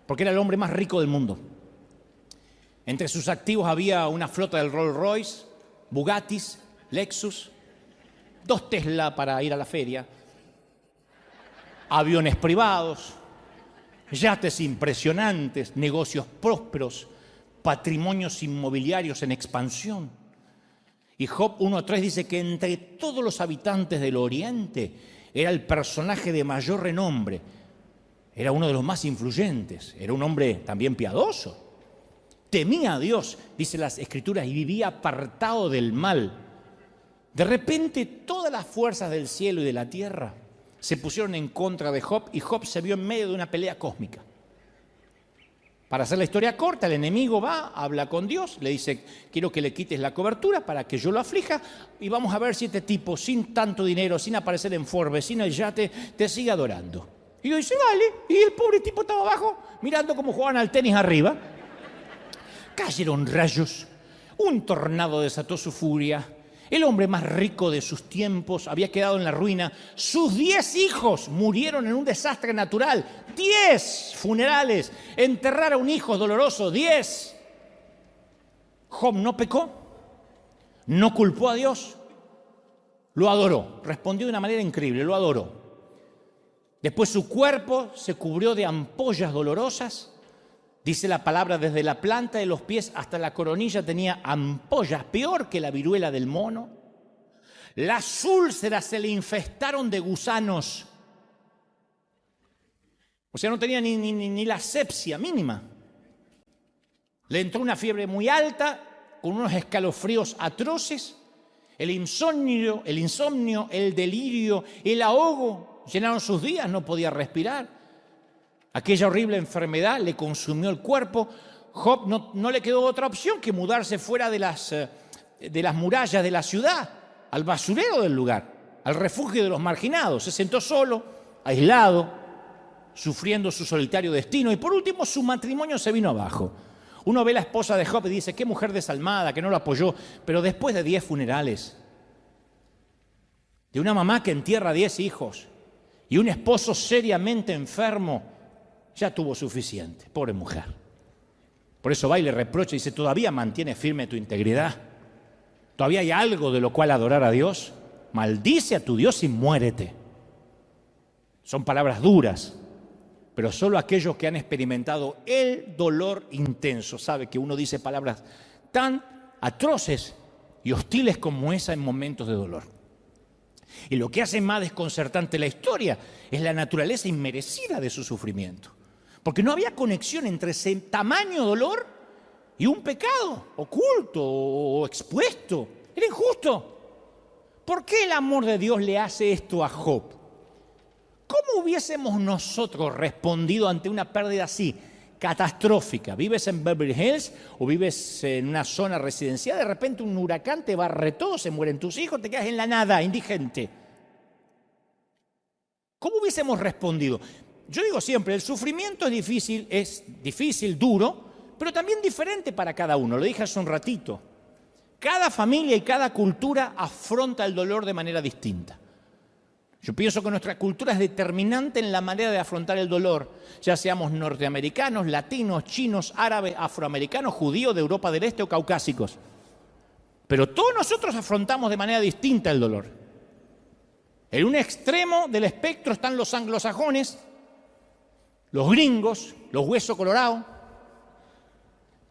porque era el hombre más rico del mundo. Entre sus activos había una flota del Rolls Royce, Bugattis, Lexus, 2 Tesla para ir a la feria, aviones privados, yates impresionantes, negocios prósperos, patrimonios inmobiliarios en expansión. Y Job 1:3 dice que entre todos los habitantes del Oriente era el personaje de mayor renombre, era uno de los más influyentes, era un hombre también piadoso. temía a Dios, dice las Escrituras, y vivía apartado del mal. De repente, todas las fuerzas del cielo y de la tierra se pusieron en contra de Job y Job se vio en medio de una pelea cósmica. Para hacer la historia corta, el enemigo va, habla con Dios, le dice, quiero que le quites la cobertura para que yo lo aflija y vamos a ver si este tipo, sin tanto dinero, sin aparecer en Forbes, sin el yate, te sigue adorando. Y Dios dice, vale. Y el pobre tipo estaba abajo, mirando cómo jugaban al tenis arriba. Cayeron rayos, un tornado desató su furia. El hombre más rico de sus tiempos había quedado en la ruina. Sus 10 hijos murieron en un desastre natural. 10 funerales. Enterrar a un hijo es doloroso. 10. Job no pecó, no culpó a Dios, lo adoró. Respondió de una manera increíble, lo adoró. Después su cuerpo se cubrió de ampollas dolorosas. Dice la palabra, desde la planta de los pies hasta la coronilla tenía ampollas, peor que la viruela del mono. Las úlceras se le infestaron de gusanos. O sea, no tenía ni la asepsia mínima. Le entró una fiebre muy alta, con unos escalofríos atroces. El insomnio, el delirio, el ahogo llenaron sus días, no podía respirar. Aquella horrible enfermedad le consumió el cuerpo. Job no le quedó otra opción que mudarse fuera de las murallas de la ciudad, al basurero del lugar, al refugio de los marginados. Se sentó solo, aislado, sufriendo su solitario destino. Y por último, su matrimonio se vino abajo. Uno ve a la esposa de Job y dice, qué mujer desalmada, que no lo apoyó. Pero después de 10 funerales, de una mamá que entierra 10 hijos y un esposo seriamente enfermo, ya tuvo suficiente, pobre mujer. Por eso va y le reprocha y dice, ¿todavía mantienes firme tu integridad? ¿Todavía hay algo de lo cual adorar a Dios? Maldice a tu Dios y muérete. Son palabras duras, pero solo aquellos que han experimentado el dolor intenso sabe que uno dice palabras tan atroces y hostiles como esa en momentos de dolor. Y lo que hace más desconcertante la historia es la naturaleza inmerecida de su sufrimiento. Porque no había conexión entre ese tamaño dolor y un pecado oculto o expuesto. Era injusto. ¿Por qué el amor de Dios le hace esto a Job? ¿Cómo hubiésemos nosotros respondido ante una pérdida así, catastrófica? ¿Vives en Beverly Hills o vives en una zona residencial? De repente un huracán te barre todo, se mueren tus hijos, te quedas en la nada, indigente. ¿Cómo hubiésemos respondido? Yo digo siempre, el sufrimiento es difícil, duro, pero también diferente para cada uno. Lo dije hace un ratito. Cada familia y cada cultura afronta el dolor de manera distinta. Yo pienso que nuestra cultura es determinante en la manera de afrontar el dolor, ya seamos norteamericanos, latinos, chinos, árabes, afroamericanos, judíos de Europa del Este o caucásicos. Pero todos nosotros afrontamos de manera distinta el dolor. En un extremo del espectro están los anglosajones, los gringos, los huesos colorados,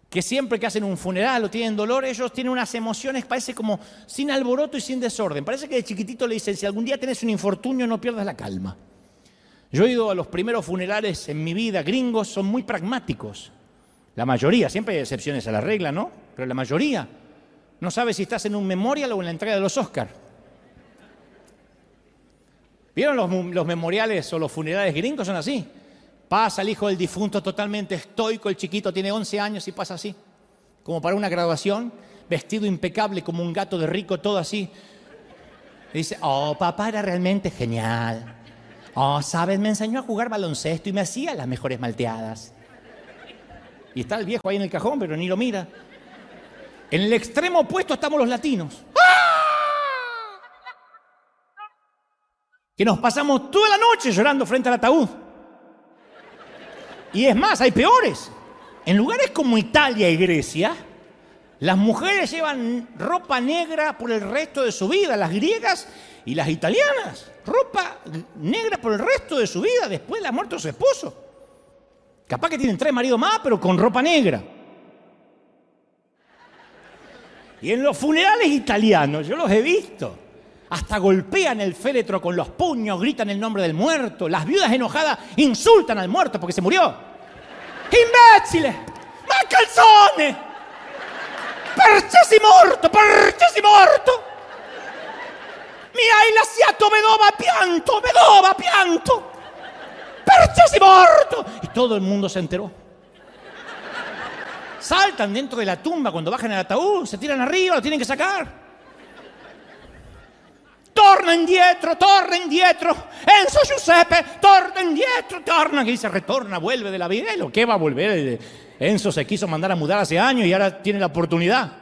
que siempre que hacen un funeral o tienen dolor, ellos tienen unas emociones, parece como sin alboroto y sin desorden. Parece que de chiquitito le dicen, si algún día tenés un infortunio, no pierdas la calma. Yo he ido a los primeros funerales en mi vida, gringos, son muy pragmáticos. La mayoría, siempre hay excepciones a la regla, ¿no? Pero la mayoría no sabe si estás en un memorial o en la entrega de los Oscars. ¿Vieron los memoriales o los funerales gringos? Son así. Pasa el hijo del difunto totalmente estoico, el chiquito tiene 11 años y pasa así, como para una graduación, vestido impecable como un gato de rico, todo así. Y dice, oh, papá era realmente genial. Oh, ¿sabes? Me enseñó a jugar baloncesto y me hacía las mejores malteadas. Y está el viejo ahí en el cajón, pero ni lo mira. En el extremo opuesto estamos los latinos. ¡Ah! Que nos pasamos toda la noche llorando frente al ataúd. Y es más, hay peores. En lugares como Italia y Grecia, las mujeres llevan ropa negra por el resto de su vida, las griegas y las italianas. Ropa negra por el resto de su vida después de la muerte de su esposo. Capaz que tienen 3 maridos más, pero con ropa negra. Y en los funerales italianos, yo los he visto, hasta golpean el féretro con los puños, gritan el nombre del muerto. Las viudas enojadas insultan al muerto porque se murió. ¡Imbéciles! ¡Ma calzone! Percesi morto, percesi morto! Mi hai lasciato vedova, pianto! Percesi morto! Y todo el mundo se enteró. Saltan dentro de la tumba cuando bajan el ataúd, se tiran arriba, lo tienen que sacar. Torna indietro, Enzo Giuseppe, torna indietro, torna. Que dice, retorna, vuelve de la vida. ¿Lo que va a volver? Enzo se quiso mandar a mudar hace años y ahora tiene la oportunidad.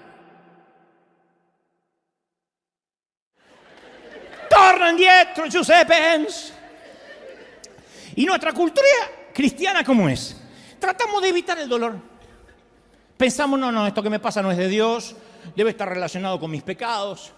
Torna indietro, Giuseppe, Enzo. Y nuestra cultura cristiana, ¿cómo es? Tratamos de evitar el dolor. Pensamos, no, esto que me pasa no es de Dios, debe estar relacionado con mis pecados.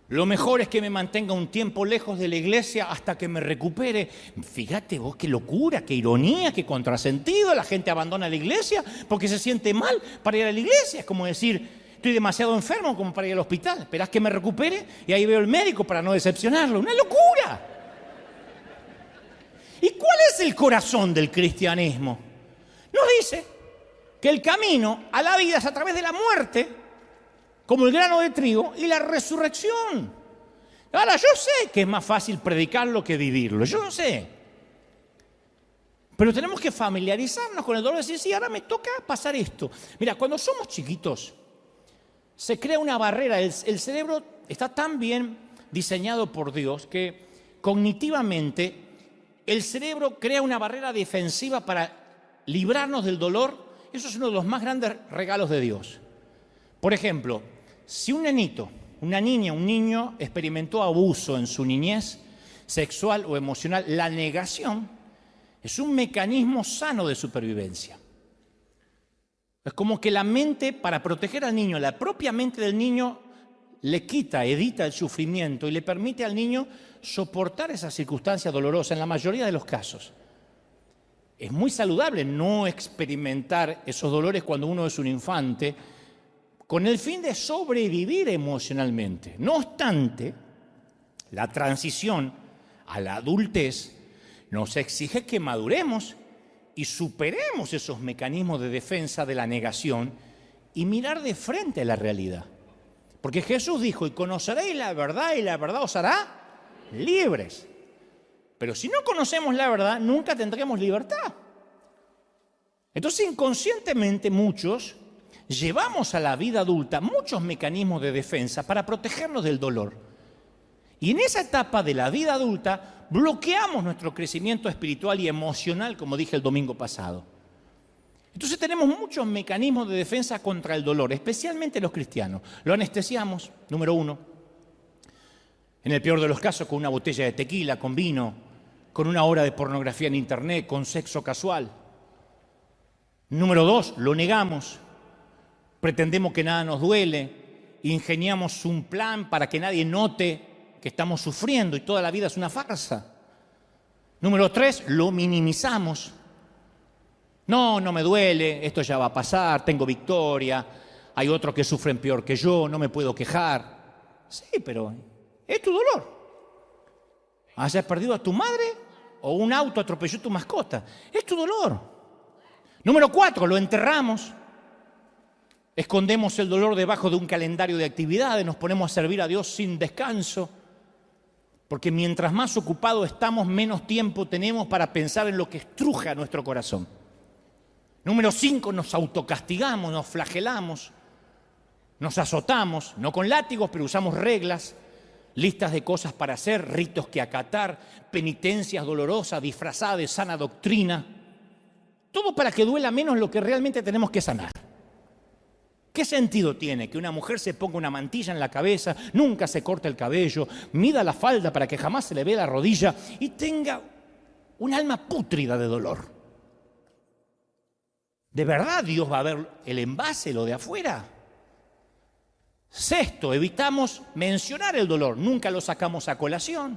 Lo mejor es que me mantenga un tiempo lejos de la iglesia hasta que me recupere. Fíjate vos qué locura, qué ironía, qué contrasentido. La gente abandona la iglesia porque se siente mal para ir a la iglesia. Es como decir, estoy demasiado enfermo como para ir al hospital. Esperás que me recupere y ahí veo al médico para no decepcionarlo. ¡Una locura! ¿Y cuál es el corazón del cristianismo? Nos dice que el camino a la vida es a través de la muerte, como el grano de trigo, y la resurrección. Ahora, yo sé que es más fácil predicarlo que vivirlo, yo lo sé. Pero tenemos que familiarizarnos con el dolor y decir, sí, ahora me toca pasar esto. Mira, cuando somos chiquitos, se crea una barrera. El cerebro está tan bien diseñado por Dios que cognitivamente el cerebro crea una barrera defensiva para librarnos del dolor. Eso es uno de los más grandes regalos de Dios. Por ejemplo, si un nenito, una niña, un niño experimentó abuso en su niñez, sexual o emocional, la negación es un mecanismo sano de supervivencia. Es como que la mente, para proteger al niño, la propia mente del niño le quita, evita el sufrimiento y le permite al niño soportar esa circunstancia dolorosa en la mayoría de los casos. Es muy saludable no experimentar esos dolores cuando uno es un infante, con el fin de sobrevivir emocionalmente. No obstante, la transición a la adultez nos exige que maduremos y superemos esos mecanismos de defensa de la negación y mirar de frente a la realidad. Porque Jesús dijo, y conoceréis la verdad y la verdad os hará libres. Pero si no conocemos la verdad, nunca tendremos libertad. Entonces, inconscientemente muchos llevamos a la vida adulta muchos mecanismos de defensa para protegernos del dolor. Y en esa etapa de la vida adulta bloqueamos nuestro crecimiento espiritual y emocional, como dije el domingo pasado. Entonces tenemos muchos mecanismos de defensa contra el dolor, especialmente los cristianos. Lo anestesiamos, número 1. En el peor de los casos, con una botella de tequila, con vino, con una hora de pornografía en internet, con sexo casual. Número 2, lo negamos. Pretendemos que nada nos duele, ingeniamos un plan para que nadie note que estamos sufriendo y toda la vida es una farsa. Número 3, lo minimizamos. No me duele, esto ya va a pasar, tengo victoria, hay otros que sufren peor que yo, no me puedo quejar. Sí, pero es tu dolor. Hayas perdido a tu madre o un auto atropelló a tu mascota. Es tu dolor. Número 4, lo enterramos. Escondemos el dolor debajo de un calendario de actividades, nos ponemos a servir a Dios sin descanso. Porque mientras más ocupados estamos, menos tiempo tenemos para pensar en lo que estruja nuestro corazón. Número 5, nos autocastigamos, nos flagelamos, nos azotamos, no con látigos, pero usamos reglas, listas de cosas para hacer, ritos que acatar, penitencias dolorosas, disfrazadas de sana doctrina. Todo para que duela menos lo que realmente tenemos que sanar. ¿Qué sentido tiene que una mujer se ponga una mantilla en la cabeza, nunca se corte el cabello, mida la falda para que jamás se le vea la rodilla y tenga un alma pútrida de dolor? ¿De verdad Dios va a ver el envase, lo de afuera? 6, evitamos mencionar el dolor, nunca lo sacamos a colación.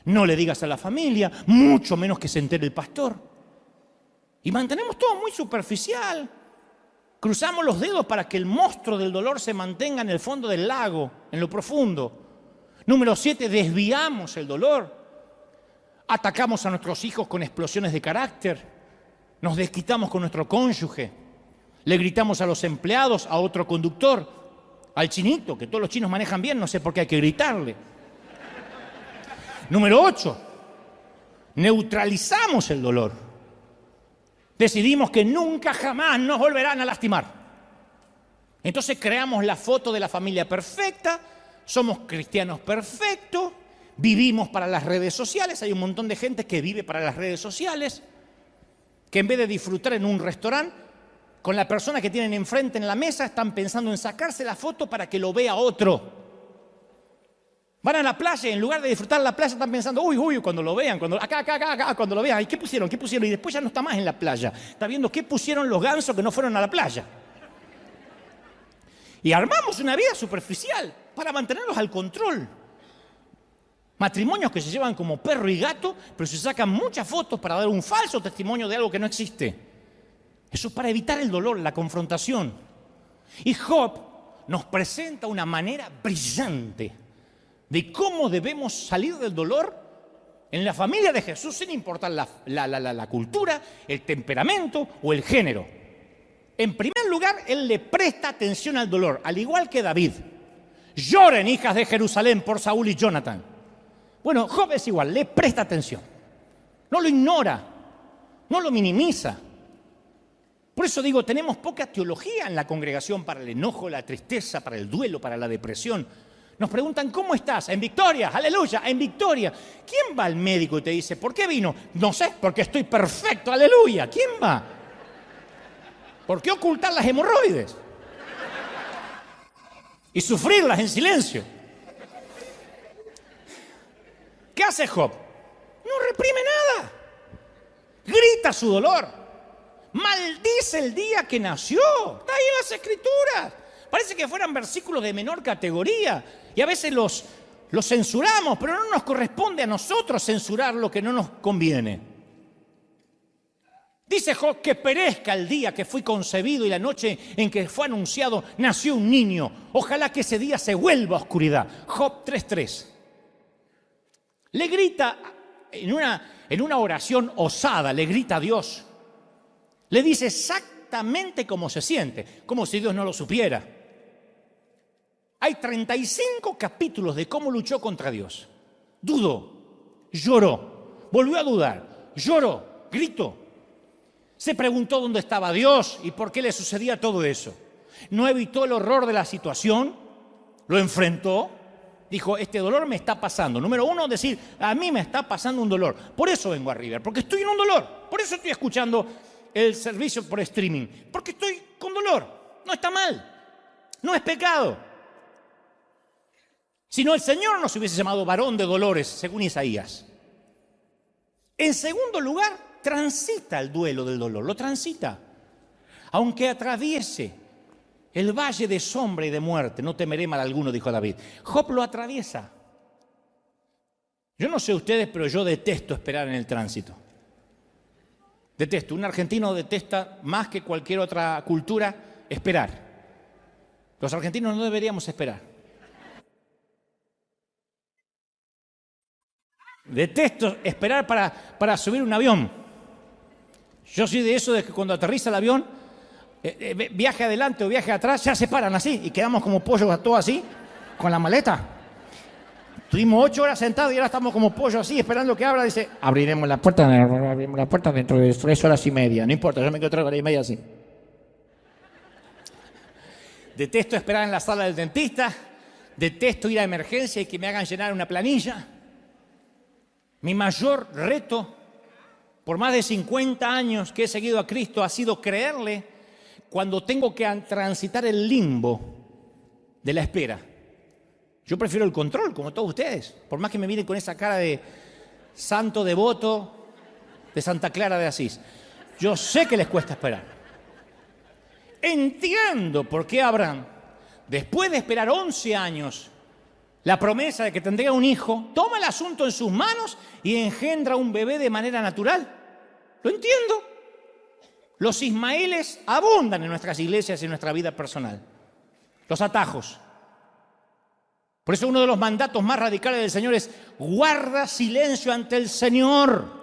No le digas a la familia, mucho menos que se entere el pastor. Y mantenemos todo muy superficial. Cruzamos los dedos para que el monstruo del dolor se mantenga en el fondo del lago, en lo profundo. Número 7, desviamos el dolor. Atacamos a nuestros hijos con explosiones de carácter. Nos desquitamos con nuestro cónyuge. Le gritamos a los empleados, a otro conductor, al chinito, que todos los chinos manejan bien, no sé por qué hay que gritarle. Número 8, neutralizamos el dolor. Decidimos que nunca jamás nos volverán a lastimar. Entonces creamos la foto de la familia perfecta, somos cristianos perfectos, vivimos para las redes sociales. Hay un montón de gente que vive para las redes sociales, que en vez de disfrutar en un restaurante, con la persona que tienen enfrente en la mesa, están pensando en sacarse la foto para que lo vea otro. Van a la playa y en lugar de disfrutar la playa están pensando, uy, cuando lo vean, acá, cuando lo vean, ¿y qué pusieron? Y después ya no está más en la playa. Está viendo qué pusieron los gansos que no fueron a la playa. Y armamos una vida superficial para mantenerlos al control. Matrimonios que se llevan como perro y gato, pero se sacan muchas fotos para dar un falso testimonio de algo que no existe. Eso es para evitar el dolor, la confrontación. Y Job nos presenta una manera brillante de cómo debemos salir del dolor en la familia de Jesús, sin importar la cultura, el temperamento o el género. En primer lugar, él le presta atención al dolor, al igual que David. Lloren, hijas de Jerusalén, por Saúl y Jonathan. Bueno, Job es igual, le presta atención. No lo ignora, no lo minimiza. Por eso digo, tenemos poca teología en la congregación para el enojo, la tristeza, para el duelo, para la depresión. Nos preguntan, ¿cómo estás? En victoria, aleluya, en victoria. ¿Quién va al médico y te dice, ¿por qué vino? No sé, porque estoy perfecto, aleluya. ¿Quién va? ¿Por qué ocultar las hemorroides? Y sufrirlas en silencio. ¿Qué hace Job? No reprime nada. Grita su dolor. Maldice el día que nació. Está ahí en las Escrituras. Parece que fueran versículos de menor categoría. Y a veces los censuramos, pero no nos corresponde a nosotros censurar lo que no nos conviene. Dice Job que perezca el día que fui concebido y la noche en que fue anunciado nació un niño. Ojalá que ese día se vuelva oscuridad. Job 3:3. Le grita en una oración osada, le grita a Dios. Le dice exactamente cómo se siente, como si Dios no lo supiera. Hay 35 capítulos de cómo luchó contra Dios. Dudó, lloró, volvió a dudar, lloró, gritó. Se preguntó dónde estaba Dios y por qué le sucedía todo eso. No evitó el horror de la situación, lo enfrentó, dijo, este dolor me está pasando. Número 1, decir, a mí me está pasando un dolor. Por eso vengo a River, porque estoy en un dolor. Por eso estoy escuchando el servicio por streaming, porque estoy con dolor. No está mal, no es pecado. Si no, el Señor nos hubiese llamado varón de dolores, según Isaías. En segundo lugar, transita el duelo del dolor, lo transita. Aunque atraviese el valle de sombra y de muerte, no temeré mal alguno, dijo David. Job lo atraviesa. Yo no sé ustedes, pero yo detesto esperar en el tránsito. Detesto. Un argentino detesta más que cualquier otra cultura esperar. Los argentinos no deberíamos esperar. Detesto esperar para subir un avión. Yo soy de eso de que cuando aterriza el avión, viaje adelante o viaje atrás, ya se paran así y quedamos como pollos todos así, con la maleta. Estuvimos 8 horas sentados y ahora estamos como pollos así, esperando que abra. Dice, abriremos la puerta dentro de 3 horas y media. No importa, yo me quedo 3 horas y media así. Detesto esperar en la sala del dentista. Detesto ir a emergencia y que me hagan llenar una planilla. Mi mayor reto, por más de 50 años que he seguido a Cristo, ha sido creerle cuando tengo que transitar el limbo de la espera. Yo prefiero el control, como todos ustedes, por más que me miren con esa cara de santo devoto de Santa Clara de Asís. Yo sé que les cuesta esperar. Entiendo por qué Abraham, después de esperar 11 años, la promesa de que tendría un hijo, toma el asunto en sus manos y engendra un bebé de manera natural. Lo entiendo. Los ismaeles abundan en nuestras iglesias y en nuestra vida personal. Los atajos. Por eso uno de los mandatos más radicales del Señor es guarda silencio ante el Señor.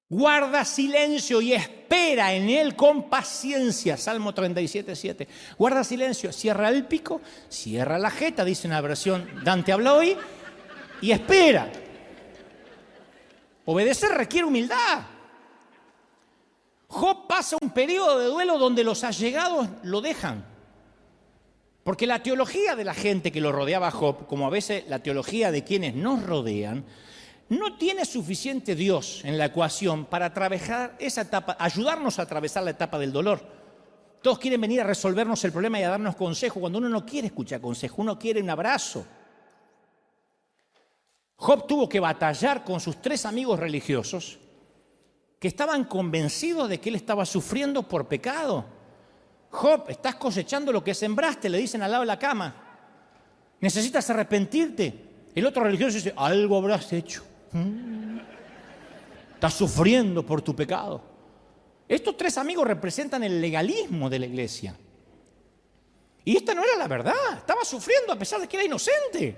Guarda silencio y espera espera en Él con paciencia. Salmo 37:7. Guarda silencio, cierra el pico, cierra la jeta, dice una versión Dante habla hoy, y espera. Obedecer requiere humildad. Job pasa un periodo de duelo donde los allegados lo dejan. Porque la teología de la gente que lo rodeaba a Job, como a veces la teología de quienes nos rodean, no tiene suficiente Dios en la ecuación para atravesar esa etapa, ayudarnos a atravesar la etapa del dolor. Todos quieren venir a resolvernos el problema y a darnos consejo, cuando uno no quiere escuchar consejo, uno quiere un abrazo. Job tuvo que batallar con sus 3 amigos religiosos que estaban convencidos de que él estaba sufriendo por pecado. Job, estás cosechando lo que sembraste, le dicen al lado de la cama. Necesitas arrepentirte. El otro religioso dice, algo habrás hecho. Estás sufriendo por tu pecado. Estos 3 amigos representan el legalismo de la iglesia. Y esta no era la verdad. Estaba sufriendo a pesar de que era inocente.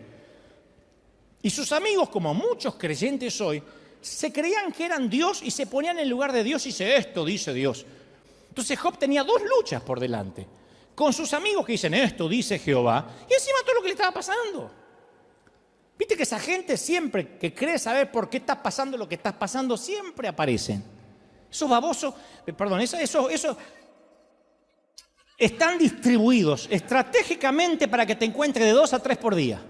Y sus amigos, como muchos creyentes hoy, se creían que eran Dios y se ponían en lugar de Dios y dice, esto dice Dios. Entonces Job tenía 2 luchas por delante. Con sus amigos que dicen, esto dice Jehová, y encima todo lo que le estaba pasando. Viste que esa gente siempre que cree saber por qué está pasando lo que está pasando, siempre aparecen. Esos babosos, esos están distribuidos estratégicamente para que te encuentres de 2 a 3 por día.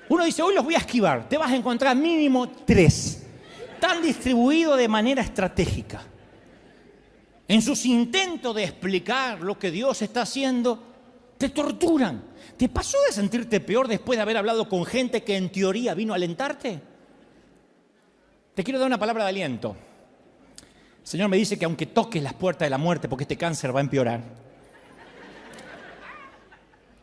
Uno dice, hoy los voy a esquivar, te vas a encontrar mínimo 3. Están distribuidos de manera estratégica. En sus intentos de explicar lo que Dios está haciendo, te torturan. ¿Te pasó de sentirte peor después de haber hablado con gente que en teoría vino a alentarte? Te quiero dar una palabra de aliento. El Señor me dice que aunque toques las puertas de la muerte, porque este cáncer va a empeorar,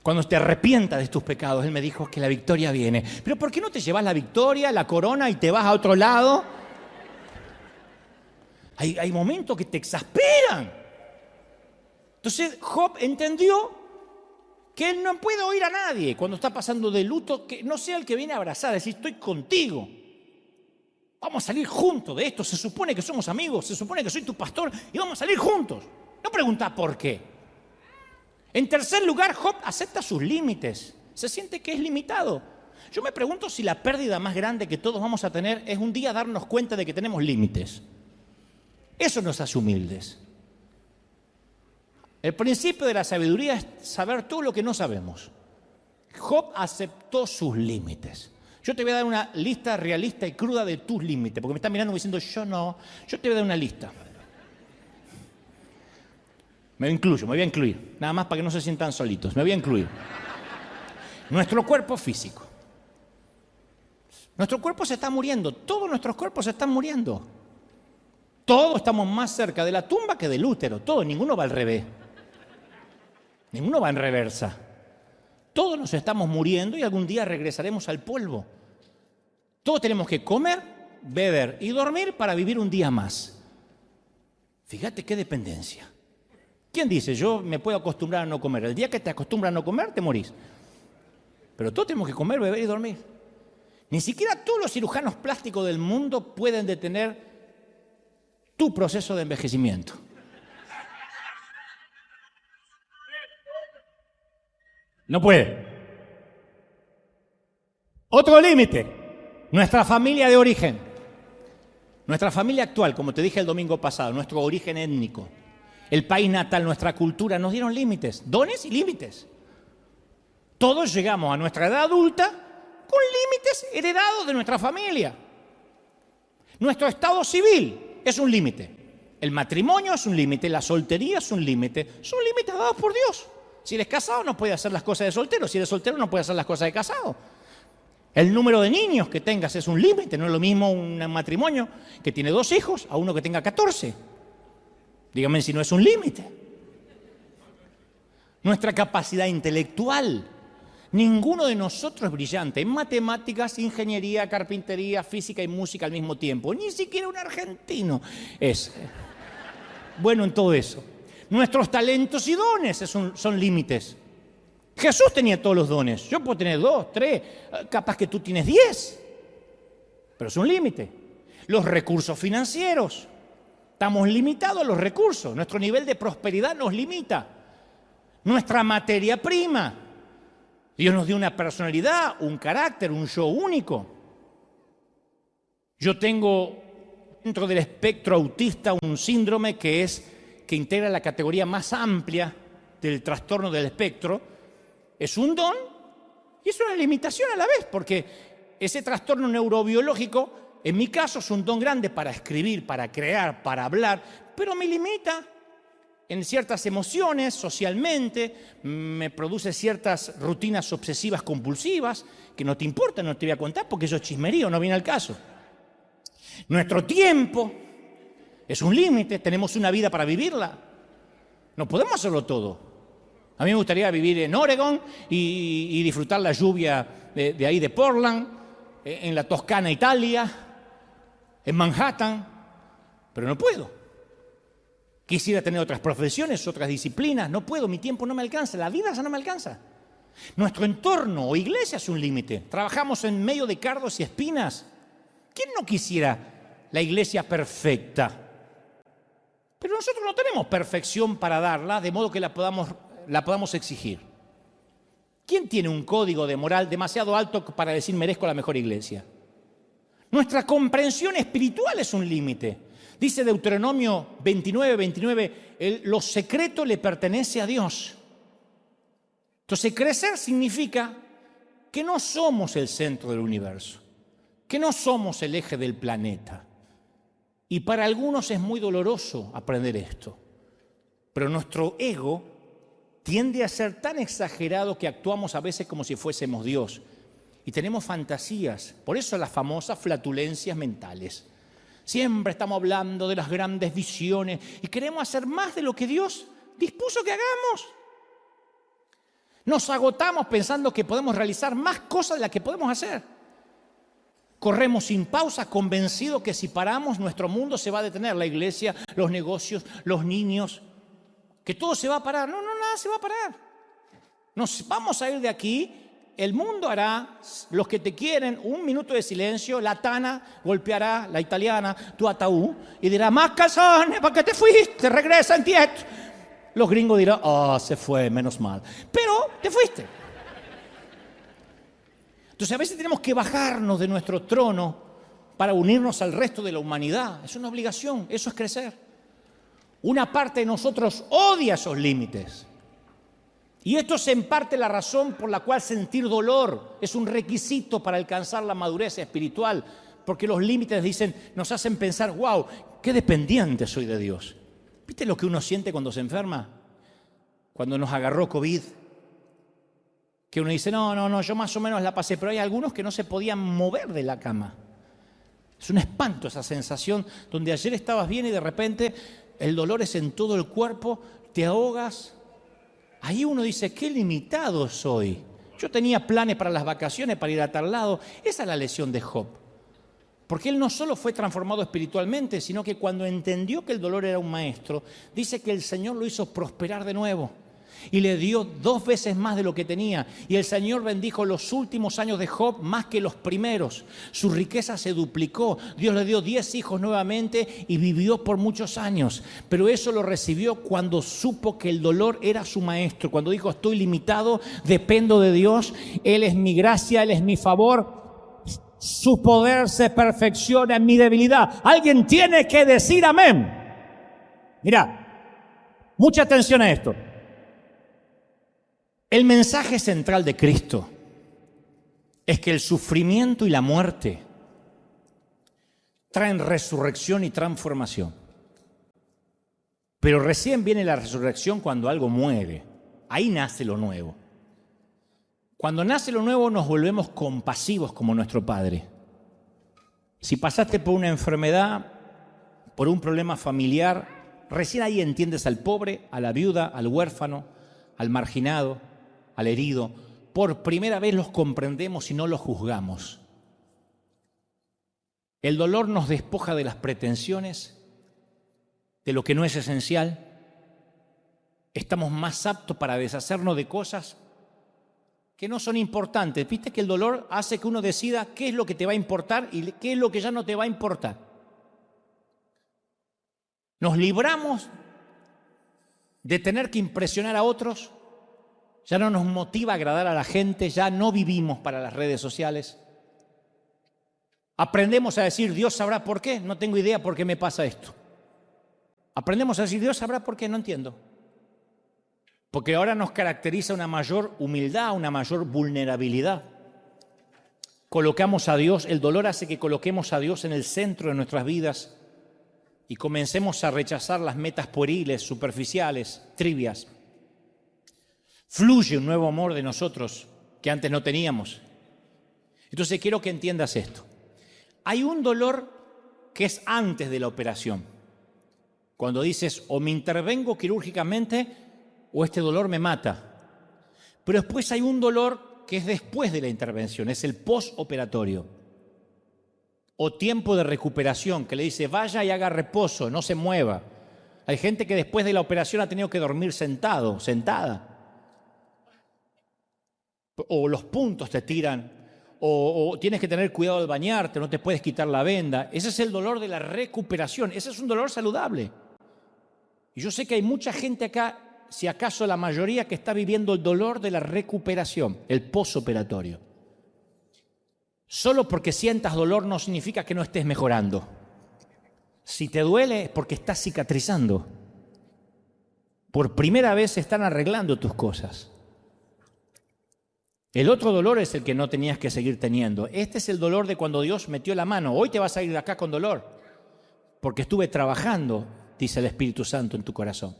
cuando te arrepientas de tus pecados, Él me dijo que la victoria viene. Pero ¿por qué no te llevas la victoria, la corona y te vas a otro lado? Hay momentos que te exasperan. Entonces Job entendió que él no puede oír a nadie cuando está pasando de luto, que no sea el que viene a abrazar, decir, estoy contigo. Vamos a salir juntos de esto. Se supone que somos amigos, se supone que soy tu pastor y vamos a salir juntos. No pregunta por qué. En tercer lugar, Job acepta sus límites. Se siente que es limitado. Yo me pregunto si la pérdida más grande que todos vamos a tener es un día darnos cuenta de que tenemos límites. Eso nos hace humildes. El principio de la sabiduría es saber todo lo que no sabemos. Job aceptó sus límites. Yo te voy a dar una lista realista y cruda de tus límites, porque me están mirando diciendo, yo no. Yo te voy a dar una lista. Me voy a incluir, nada más para que no se sientan solitos. Me voy a incluir. Nuestro cuerpo físico. Nuestro cuerpo se está muriendo. Todos nuestros cuerpos se están muriendo. Todos estamos más cerca de la tumba que del útero. Todos, ninguno va al revés. Ninguno va en reversa. Todos nos estamos muriendo y algún día regresaremos al polvo. Todos tenemos que comer, beber y dormir para vivir un día más. Fíjate qué dependencia. ¿Quién dice, yo me puedo acostumbrar a no comer? El día que te acostumbras a no comer, te morís. Pero todos tenemos que comer, beber y dormir. Ni siquiera todos los cirujanos plásticos del mundo pueden detener tu proceso de envejecimiento. No puede. Otro límite, nuestra familia de origen. Nuestra familia actual, como te dije el domingo pasado, nuestro origen étnico. El país natal, nuestra cultura, nos dieron límites, dones y límites. Todos llegamos a nuestra edad adulta con límites heredados de nuestra familia. Nuestro estado civil es un límite. El matrimonio es un límite, la soltería es un límite. Son límites dados por Dios. Si eres casado no puedes hacer las cosas de soltero. Si eres soltero no puedes hacer las cosas de casado. El número de niños que tengas es un límite. No es lo mismo un matrimonio que tiene 2 hijos a uno que tenga 14. Dígame si no es un límite. Nuestra capacidad intelectual. Ninguno de nosotros es brillante en matemáticas, ingeniería, carpintería, física y música al mismo tiempo. Ni siquiera un argentino es bueno en todo eso. Nuestros talentos y dones son límites. Jesús tenía todos los dones. Yo puedo tener 2, 3, capaz que tú tienes 10. Pero es un límite. los recursos financieros. Estamos limitados a los recursos. Nuestro nivel de prosperidad nos limita. Nuestra materia prima. Dios nos dio una personalidad, un carácter, un yo único. Yo tengo dentro del espectro autista un síndrome que integra la categoría más amplia del trastorno del espectro. Es un don y es una limitación a la vez, porque ese trastorno neurobiológico, en mi caso, es un don grande para escribir, para crear, para hablar, pero me limita en ciertas emociones, socialmente, me produce ciertas rutinas obsesivas compulsivas que no te importan, no te voy a contar porque eso es chismerío, no viene al caso. Nuestro tiempo es un límite, tenemos una vida para vivirla. No podemos hacerlo todo. A mí me gustaría vivir en Oregon y disfrutar la lluvia de ahí de Portland, en la Toscana, Italia, en Manhattan, pero no puedo. Quisiera tener otras profesiones, otras disciplinas, no puedo, mi tiempo no me alcanza, la vida ya no me alcanza. Nuestro entorno o iglesia es un límite. Trabajamos en medio de cardos y espinas. ¿Quién no quisiera la iglesia perfecta? Pero nosotros no tenemos perfección para darla, de modo que la podamos exigir. ¿Quién tiene un código de moral demasiado alto para decir merezco la mejor iglesia? Nuestra comprensión espiritual es un límite. Dice Deuteronomio 29, lo secreto le pertenece a Dios. Entonces, crecer significa que no somos el centro del universo, que no somos el eje del planeta. Y para algunos es muy doloroso aprender esto. Pero nuestro ego tiende a ser tan exagerado que actuamos a veces como si fuésemos Dios. Y tenemos fantasías, por eso las famosas flatulencias mentales. Siempre estamos hablando de las grandes visiones y queremos hacer más de lo que Dios dispuso que hagamos. Nos agotamos pensando que podemos realizar más cosas de las que podemos hacer. Corremos sin pausa, convencidos que si paramos, nuestro mundo se va a detener. La iglesia, los negocios, los niños, que todo se va a parar. No, nada se va a parar. Nos vamos a ir de aquí. El mundo hará, los que te quieren, un minuto de silencio. La tana golpeará, la italiana, tu ataúd y dirá, más calzones, ¿para qué te fuiste? Regresa en tieto. Los gringos dirán, se fue, menos mal. Pero te fuiste. Entonces a veces tenemos que bajarnos de nuestro trono para unirnos al resto de la humanidad. Es una obligación, eso es crecer. Una parte de nosotros odia esos límites. Y esto es en parte la razón por la cual sentir dolor es un requisito para alcanzar la madurez espiritual, porque los límites nos hacen pensar, wow, qué dependiente soy de Dios. ¿Viste lo que uno siente cuando se enferma? Cuando nos agarró COVID, que uno dice, no, yo más o menos la pasé, pero hay algunos que no se podían mover de la cama. Es un espanto esa sensación donde ayer estabas bien y de repente el dolor es en todo el cuerpo, te ahogas. Ahí uno dice, qué limitado soy. Yo tenía planes para las vacaciones, para ir a tal lado. Esa es la lección de Job. Porque él no solo fue transformado espiritualmente, sino que cuando entendió que el dolor era un maestro, dice que el Señor lo hizo prosperar de nuevo. Y le dio 2 veces más de lo que tenía. Y el Señor bendijo los últimos años de Job más que los primeros. Su riqueza se duplicó. Dios le dio 10 hijos nuevamente y vivió por muchos años. Pero eso lo recibió cuando supo que el dolor era su maestro. Cuando dijo, estoy limitado, dependo de Dios. Él es mi gracia, Él es mi favor. Su poder se perfecciona en mi debilidad. Alguien tiene que decir amén. Mira, mucha atención a esto. El mensaje central de Cristo es que el sufrimiento y la muerte traen resurrección y transformación. Pero recién viene la resurrección cuando algo muere. Ahí nace lo nuevo. Cuando nace lo nuevo nos volvemos compasivos como nuestro Padre. Si pasaste por una enfermedad, por un problema familiar, recién ahí entiendes al pobre, a la viuda, al huérfano, al marginado, al herido. Por primera vez los comprendemos y no los juzgamos. El dolor nos despoja de las pretensiones, de lo que no es esencial. Estamos más aptos para deshacernos de cosas que no son importantes. Viste que el dolor hace que uno decida qué es lo que te va a importar y qué es lo que ya no te va a importar. Nos libramos de tener que impresionar a otros. Ya no nos motiva a agradar a la gente, ya no vivimos para las redes sociales. Aprendemos a decir, Dios sabrá por qué, no tengo idea por qué me pasa esto. Aprendemos a decir, Dios sabrá por qué, no entiendo. Porque ahora nos caracteriza una mayor humildad, una mayor vulnerabilidad. Colocamos a Dios, el dolor hace que coloquemos a Dios en el centro de nuestras vidas y comencemos a rechazar las metas pueriles, superficiales, trivias. Fluye un nuevo amor de nosotros que antes no teníamos. Entonces quiero que entiendas esto. Hay un dolor que es antes de la operación. Cuando dices, o me intervengo quirúrgicamente o este dolor me mata. Pero después hay un dolor que es después de la intervención, es el postoperatorio. O tiempo de recuperación, que le dice, vaya y haga reposo, no se mueva. Hay gente que después de la operación ha tenido que dormir sentado, sentada. O los puntos te tiran, o tienes que tener cuidado al bañarte, no te puedes quitar la venda. Ese es el dolor de la recuperación, ese es un dolor saludable. Y yo sé que hay mucha gente acá, si acaso la mayoría, que está viviendo el dolor de la recuperación, el postoperatorio. Solo porque sientas dolor no significa que no estés mejorando. Si te duele es porque estás cicatrizando. Por primera vez se están arreglando tus cosas. El otro dolor es el que no tenías que seguir teniendo. Este es el dolor de cuando Dios metió la mano. Hoy te vas a ir de acá con dolor, porque estuve trabajando, dice el Espíritu Santo en tu corazón.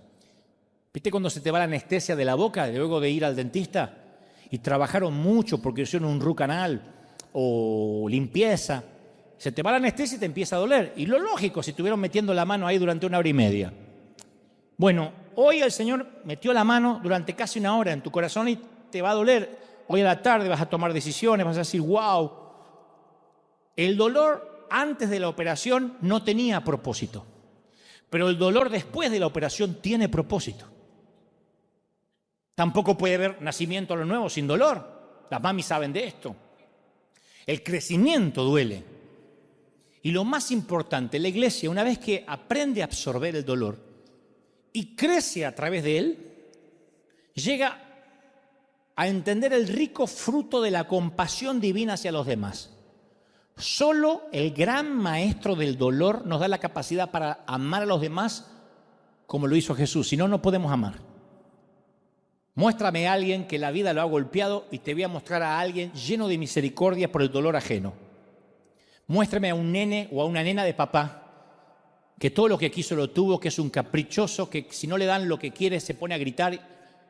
¿Viste cuando se te va la anestesia de la boca luego de ir al dentista? Y trabajaron mucho porque hicieron un root canal o limpieza. Se te va la anestesia y te empieza a doler. Y lo lógico, si estuvieron metiendo la mano ahí durante 1 hora y media. Bueno, hoy el Señor metió la mano durante casi 1 hora en tu corazón y te va a doler. Hoy a la tarde vas a tomar decisiones, vas a decir, wow. El dolor antes de la operación no tenía propósito, pero el dolor después de la operación tiene propósito. Tampoco puede haber nacimiento a lo nuevo sin dolor. Las mamis saben de esto. El crecimiento duele. Y lo más importante, la iglesia, una vez que aprende a absorber el dolor y crece a través de él, llega a entender el rico fruto de la compasión divina hacia los demás. Solo el gran maestro del dolor nos da la capacidad para amar a los demás como lo hizo Jesús. Si no, no podemos amar. Muéstrame a alguien que la vida lo ha golpeado y te voy a mostrar a alguien lleno de misericordia por el dolor ajeno. Muéstrame a un nene o a una nena de papá que todo lo que quiso lo tuvo, que es un caprichoso, que si no le dan lo que quiere se pone a gritar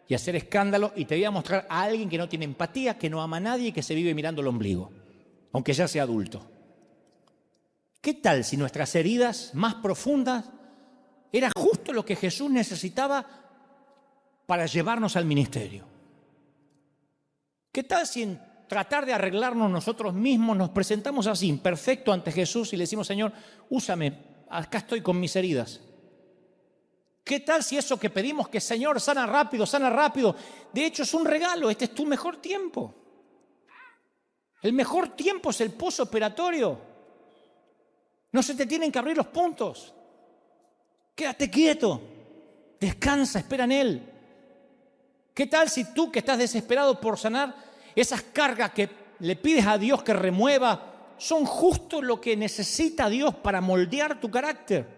y hacer escándalo, y te voy a mostrar a alguien que no tiene empatía, que no ama a nadie y que se vive mirando el ombligo, aunque ya sea adulto. ¿Qué tal si nuestras heridas más profundas era justo lo que Jesús necesitaba para llevarnos al ministerio? ¿Qué tal si en tratar de arreglarnos nosotros mismos nos presentamos así, imperfecto ante Jesús y le decimos, Señor, úsame, acá estoy con mis heridas? ¿Qué tal si eso que pedimos que Señor sana rápido, de hecho es un regalo, este es tu mejor tiempo? El mejor tiempo es el postoperatorio. No se te tienen que abrir los puntos. Quédate quieto, descansa, espera en Él. ¿Qué tal si tú que estás desesperado por sanar, esas cargas que le pides a Dios que remueva, son justo lo que necesita Dios para moldear tu carácter?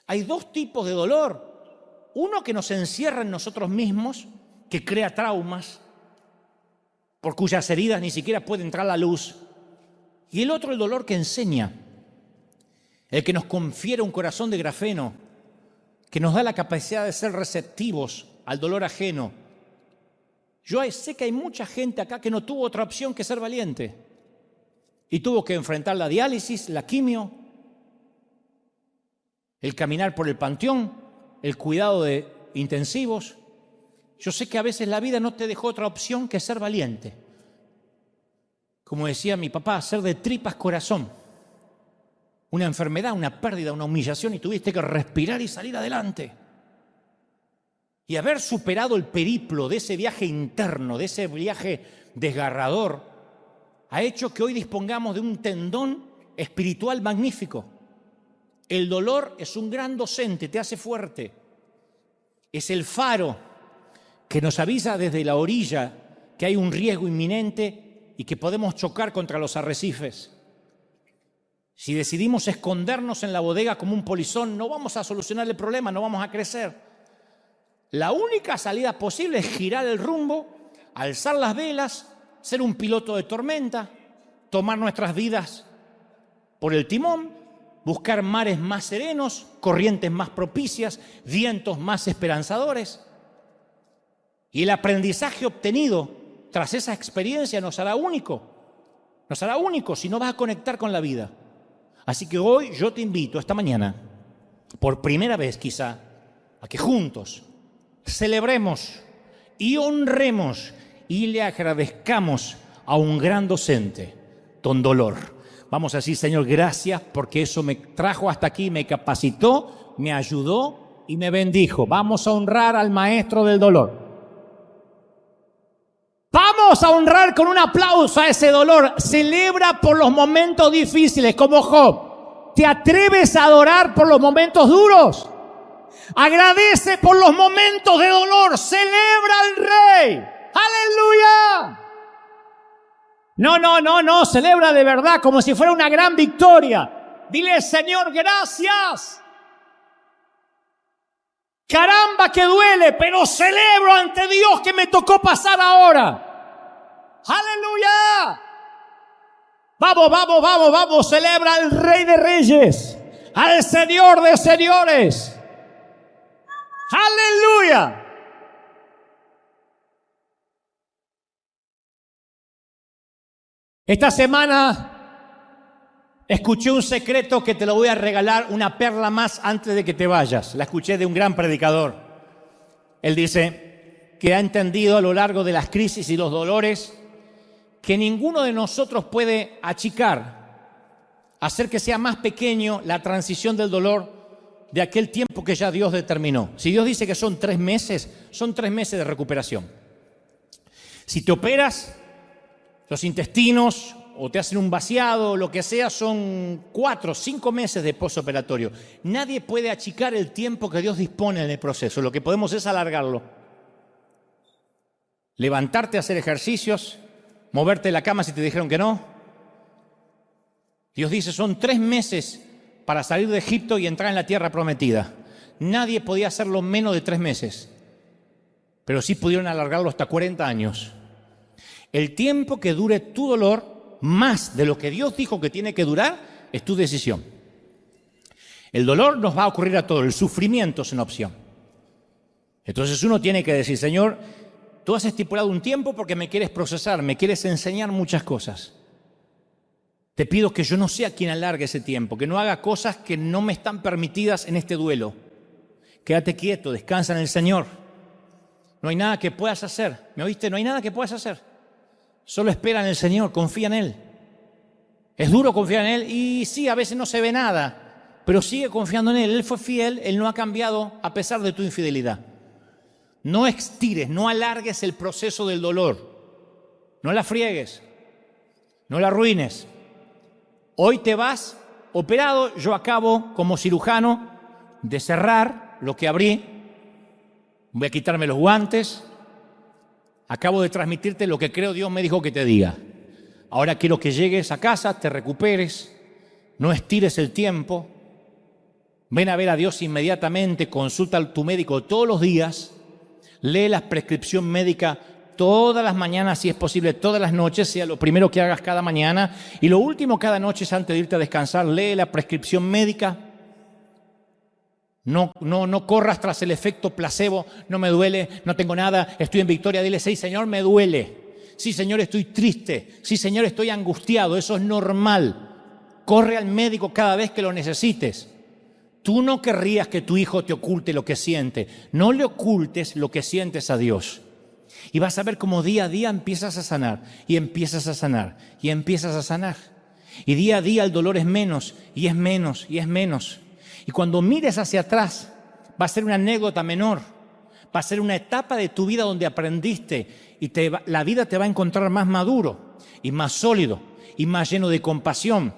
Hay 2 tipos de dolor. Uno que nos encierra en nosotros mismos, que crea traumas, por cuyas heridas ni siquiera puede entrar la luz. Y el otro, el dolor que enseña, el que nos confiere un corazón de grafeno, que nos da la capacidad de ser receptivos al dolor ajeno. Yo sé que hay mucha gente acá que no tuvo otra opción que ser valiente y tuvo que enfrentar la diálisis, la quimio, el caminar por el panteón, el cuidado de intensivos. Yo sé que a veces la vida no te dejó otra opción que ser valiente. Como decía mi papá, ser de tripas corazón. Una enfermedad, una pérdida, una humillación y tuviste que respirar y salir adelante. Y haber superado el periplo de ese viaje interno, de ese viaje desgarrador, ha hecho que hoy dispongamos de un tendón espiritual magnífico. El dolor es un gran docente, te hace fuerte. Es el faro que nos avisa desde la orilla que hay un riesgo inminente y que podemos chocar contra los arrecifes. Si decidimos escondernos en la bodega como un polizón, no vamos a solucionar el problema, no vamos a crecer. La única salida posible es girar el rumbo, alzar las velas, ser un piloto de tormenta, tomar nuestras vidas por el timón, buscar mares más serenos, corrientes más propicias, vientos más esperanzadores. Y el aprendizaje obtenido tras esa experiencia nos hará único si no vas a conectar con la vida. Así que hoy yo te invito, esta mañana, por primera vez quizá, a que juntos celebremos y honremos y le agradezcamos a un gran docente, don Dolor. Vamos a decir, Señor, gracias porque eso me trajo hasta aquí, me capacitó, me ayudó y me bendijo. Vamos a honrar al maestro del dolor. Vamos a honrar con un aplauso a ese dolor. Celebra por los momentos difíciles, como Job. ¿Te atreves a adorar por los momentos duros? Agradece por los momentos de dolor. Celebra al Rey. ¡Aleluya! No. Celebra de verdad como si fuera una gran victoria. Dile, Señor, gracias. Caramba que duele, pero celebro ante Dios que me tocó pasar ahora. ¡Aleluya! Vamos, celebra al Rey de Reyes, al Señor de Señores. ¡Aleluya! Esta semana escuché un secreto que te lo voy a regalar, una perla más antes de que te vayas. La escuché de un gran predicador. Él dice que ha entendido a lo largo de las crisis y los dolores que ninguno de nosotros puede achicar, hacer que sea más pequeño la transición del dolor de aquel tiempo que ya Dios determinó. Si Dios dice que son 3 meses, son 3 meses de recuperación. Si te operas los intestinos o te hacen un vaciado, lo que sea, son 4 o 5 meses de postoperatorio. Nadie puede achicar el tiempo que Dios dispone en el proceso. Lo que podemos es alargarlo. Levantarte a hacer ejercicios, moverte de la cama si te dijeron que no. Dios dice, son 3 meses para salir de Egipto y entrar en la tierra prometida. Nadie podía hacerlo menos de 3 meses, pero sí pudieron alargarlo hasta 40 años. El tiempo que dure tu dolor, más de lo que Dios dijo que tiene que durar, es tu decisión. El dolor nos va a ocurrir a todos, el sufrimiento es una opción. Entonces uno tiene que decir, Señor, tú has estipulado un tiempo porque me quieres procesar, me quieres enseñar muchas cosas. Te pido que yo no sea quien alargue ese tiempo, que no haga cosas que no me están permitidas en este duelo. Quédate quieto, descansa en el Señor. No hay nada que puedas hacer, ¿me oíste? No hay nada que puedas hacer. Solo espera en el Señor, confía en Él. Es duro confiar en Él y sí, a veces no se ve nada, pero sigue confiando en Él. Él fue fiel, Él no ha cambiado a pesar de tu infidelidad. No estires, no alargues el proceso del dolor. No la friegues, no la arruines. Hoy te vas operado, yo acabo como cirujano de cerrar lo que abrí. Voy a quitarme los guantes. Acabo de transmitirte lo que creo Dios me dijo que te diga. Ahora quiero que llegues a casa, te recuperes, no estires el tiempo. Ven a ver a Dios inmediatamente, consulta a tu médico todos los días, lee la prescripción médica todas las mañanas, si es posible, todas las noches, sea lo primero que hagas cada mañana. Y lo último cada noche es antes de irte a descansar, lee la prescripción médica. No corras tras el efecto placebo, no me duele, no tengo nada, estoy en victoria. Dile, sí, Señor, me duele. Sí, Señor, estoy triste. Sí, Señor, estoy angustiado. Eso es normal. Corre al médico cada vez que lo necesites. Tú no querrías que tu hijo te oculte lo que siente. No le ocultes lo que sientes a Dios. Y vas a ver cómo día a día empiezas a sanar, y empiezas a sanar, y empiezas a sanar. Y día a día el dolor es menos, y es menos, y es menos. Y cuando mires hacia atrás, va a ser una anécdota menor, va a ser una etapa de tu vida donde aprendiste y la vida te va a encontrar más maduro y más sólido y más lleno de compasión.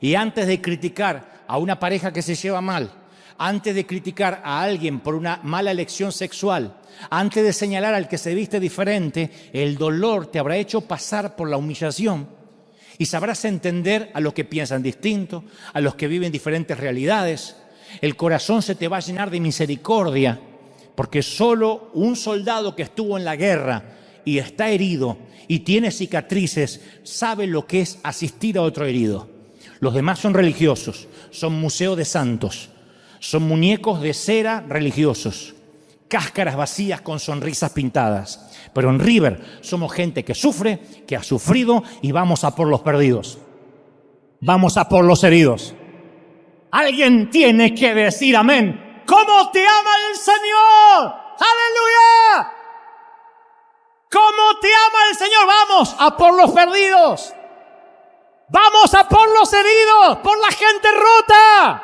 Y antes de criticar a una pareja que se lleva mal, antes de criticar a alguien por una mala elección sexual, antes de señalar al que se viste diferente, el dolor te habrá hecho pasar por la humillación y sabrás entender a los que piensan distinto, a los que viven diferentes realidades. El corazón se te va a llenar de misericordia, porque solo un soldado que estuvo en la guerra y está herido y tiene cicatrices sabe lo que es asistir a otro herido. Los demás son religiosos, son museos de santos, son muñecos de cera religiosos, cáscaras vacías con sonrisas pintadas. Pero en River somos gente que sufre, que ha sufrido y vamos a por los perdidos. Vamos a por los heridos. Alguien tiene que decir amén. ¿Cómo te ama el Señor? ¡Aleluya! ¿Cómo te ama el Señor? Vamos a por los perdidos. Vamos a por los heridos, por la gente rota.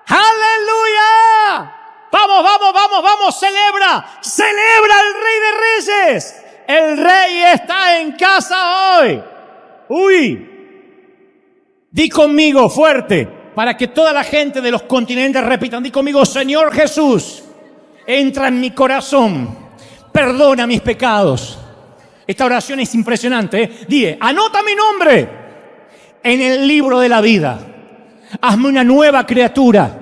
¡Aleluya! Vamos, vamos, vamos, vamos, celebra el Rey de Reyes. El Rey está en casa hoy. Uy, di conmigo fuerte, para que toda la gente de los continentes repitan, di conmigo: Señor Jesús, entra en mi corazón, perdona mis pecados. Esta oración es impresionante, ¿eh? Dile: anota mi nombre en el libro de la vida. Hazme una nueva criatura.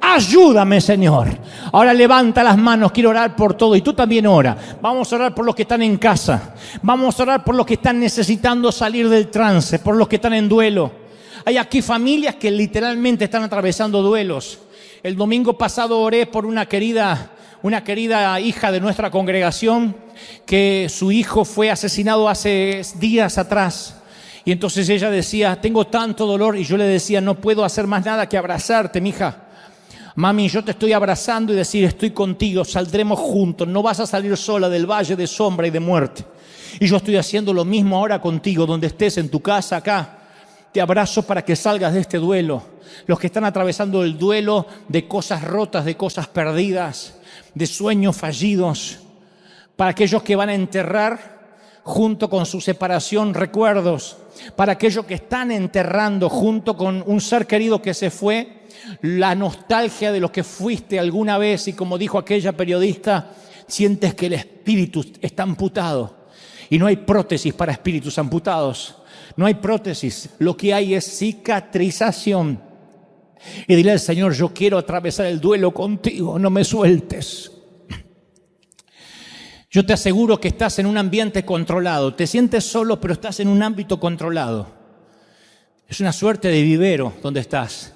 Ayúdame, Señor. Ahora levanta las manos, quiero orar por todo. Y tú también ora. Vamos a orar por los que están en casa. Vamos a orar por los que están necesitando salir del trance, por los que están en duelo. Hay aquí familias que literalmente están atravesando duelos. El domingo pasado oré por una querida hija de nuestra congregación, que su hijo fue asesinado hace días atrás. Y entonces ella decía: tengo tanto dolor. Y yo le decía: no puedo hacer más nada que abrazarte, mija. Mami, yo te estoy abrazando y decir: estoy contigo, saldremos juntos, no vas a salir sola del valle de sombra y de muerte. Y yo estoy haciendo lo mismo ahora contigo, donde estés, en tu casa, acá. Te abrazo para que salgas de este duelo. Los que están atravesando el duelo de cosas rotas, de cosas perdidas, de sueños fallidos. Para aquellos que van a enterrar junto con su separación recuerdos. Para aquellos que están enterrando junto con un ser querido que se fue, la nostalgia de lo que fuiste alguna vez, y como dijo aquella periodista, sientes que el espíritu está amputado. Y no hay prótesis para espíritus amputados. No hay prótesis. Lo que hay es cicatrización. Y dile al Señor: yo quiero atravesar el duelo contigo, no me sueltes. Yo te aseguro que estás en un ambiente controlado. Te sientes solo, pero estás en un ámbito controlado. Es una suerte de vivero donde estás.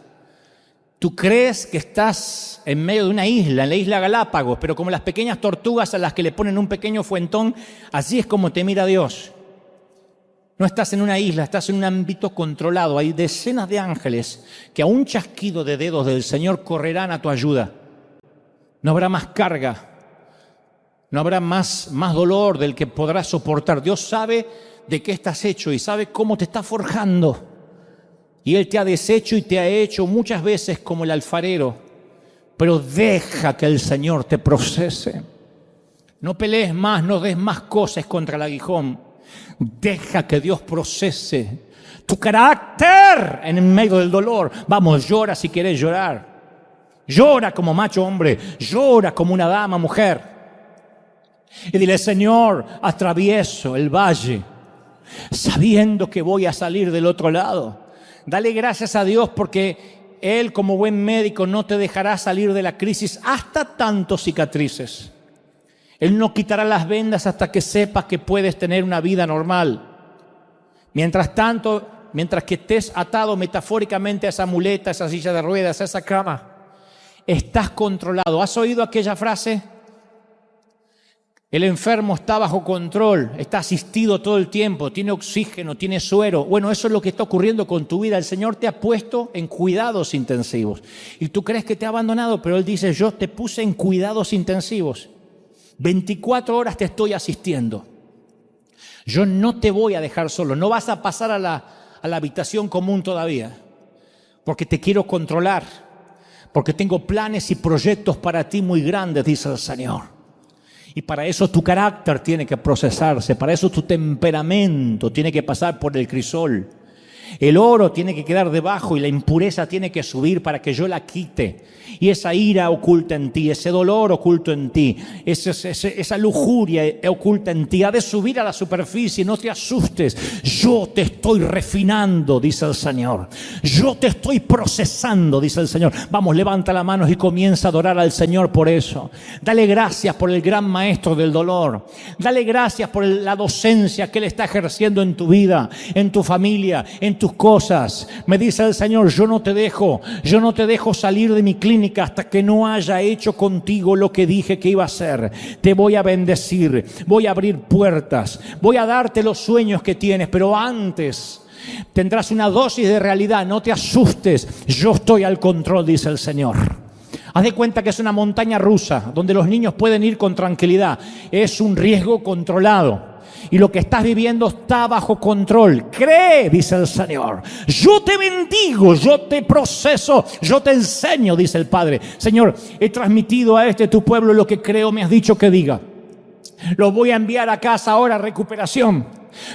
Tú crees que estás en medio de una isla, en la isla Galápagos, pero como las pequeñas tortugas a las que le ponen un pequeño fuentón, así es como te mira Dios. No estás en una isla, estás en un ámbito controlado. Hay decenas de ángeles que a un chasquido de dedos del Señor correrán a tu ayuda. No habrá más carga, no habrá más dolor del que podrás soportar. Dios sabe de qué estás hecho y sabe cómo te está forjando. Y Él te ha deshecho y te ha hecho muchas veces como el alfarero. Pero deja que el Señor te procese. No pelees más, no des más cosas contra el aguijón. Deja que Dios procese tu carácter en medio del dolor. Vamos, llora si quieres llorar. Llora como macho hombre. Llora como una dama mujer. Y dile: Señor, atravieso el valle sabiendo que voy a salir del otro lado. Dale gracias a Dios porque Él, como buen médico, no te dejará salir de la crisis hasta tanto cicatrices. Él no quitará las vendas hasta que sepas que puedes tener una vida normal. Mientras tanto, mientras que estés atado metafóricamente a esa muleta, a esa silla de ruedas, a esa cama, estás controlado. ¿Has oído aquella frase? El enfermo está bajo control, está asistido todo el tiempo, tiene oxígeno, tiene suero. Bueno, eso es lo que está ocurriendo con tu vida. El Señor te ha puesto en cuidados intensivos. Y tú crees que te ha abandonado, pero Él dice: yo te puse en cuidados intensivos. 24 horas te estoy asistiendo. Yo no te voy a dejar solo. No vas a pasar a la habitación común todavía. Porque te quiero controlar. Porque tengo planes y proyectos para ti muy grandes, dice el Señor. Y para eso tu carácter tiene que procesarse, para eso tu temperamento tiene que pasar por el crisol. El oro tiene que quedar debajo y la impureza tiene que subir para que yo la quite. Y esa ira oculta en ti, ese dolor oculto en ti, esa lujuria oculta en ti, ha de subir a la superficie. No te asustes, yo te estoy refinando, dice el Señor. Yo te estoy procesando, dice el Señor. Vamos, levanta las manos y comienza a adorar al Señor por eso. Dale gracias por el gran maestro del dolor. Dale gracias por la docencia que Él está ejerciendo en tu vida, en tu familia, en tus cosas. Me dice el Señor, yo no te dejo salir de mi clínica hasta que no haya hecho contigo lo que dije que iba a hacer. Te voy a bendecir, voy a abrir puertas, voy a darte los sueños que tienes, pero antes tendrás una dosis de realidad. No te asustes, yo estoy al control, dice el Señor. Haz de cuenta que es una montaña rusa donde los niños pueden ir con tranquilidad. Es un riesgo controlado. Y lo que estás viviendo está bajo control. Cree, dice el Señor. Yo te bendigo, yo te proceso, yo te enseño, dice el Padre. Señor, he transmitido a tu pueblo lo que creo me has dicho que diga. Lo voy a enviar a casa ahora a recuperación.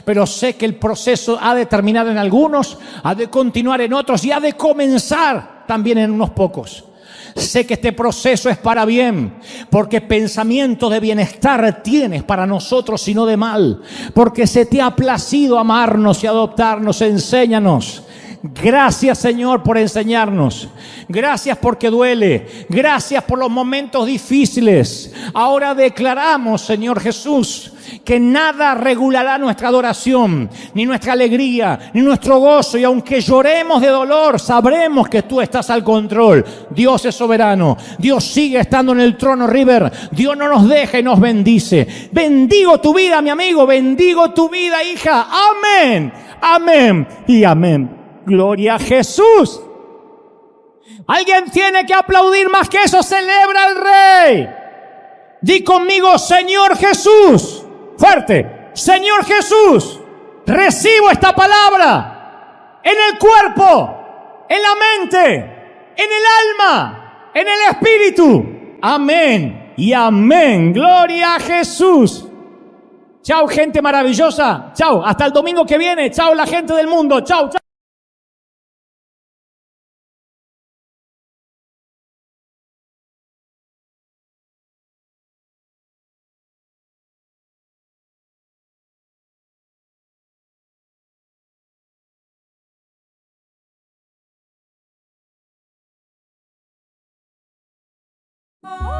Pero sé que el proceso ha de terminar en algunos, ha de continuar en otros y ha de comenzar también en unos pocos. Sé que este proceso es para bien, porque pensamientos de bienestar tienes para nosotros y no de mal, porque se te ha placido amarnos y adoptarnos. Enséñanos. Gracias, Señor, por enseñarnos. Gracias porque duele. Gracias por los momentos difíciles. Ahora declaramos, Señor Jesús, que nada regulará nuestra adoración, ni nuestra alegría, ni nuestro gozo. Y aunque lloremos de dolor, sabremos que tú estás al control. Dios es soberano. Dios sigue estando en el trono, River. Dios no nos deja y nos bendice. Bendigo tu vida, mi amigo. Bendigo tu vida, hija. Amén. Amén y amén. Gloria a Jesús. Alguien tiene que aplaudir más que eso. Celebra al Rey. Di conmigo, Señor Jesús. Fuerte. Señor Jesús, recibo esta palabra en el cuerpo, en la mente, en el alma, en el espíritu. Amén y amén. Gloria a Jesús. Chao, gente maravillosa. Chao, hasta el domingo que viene. Chao, la gente del mundo. Chao, chao. Oh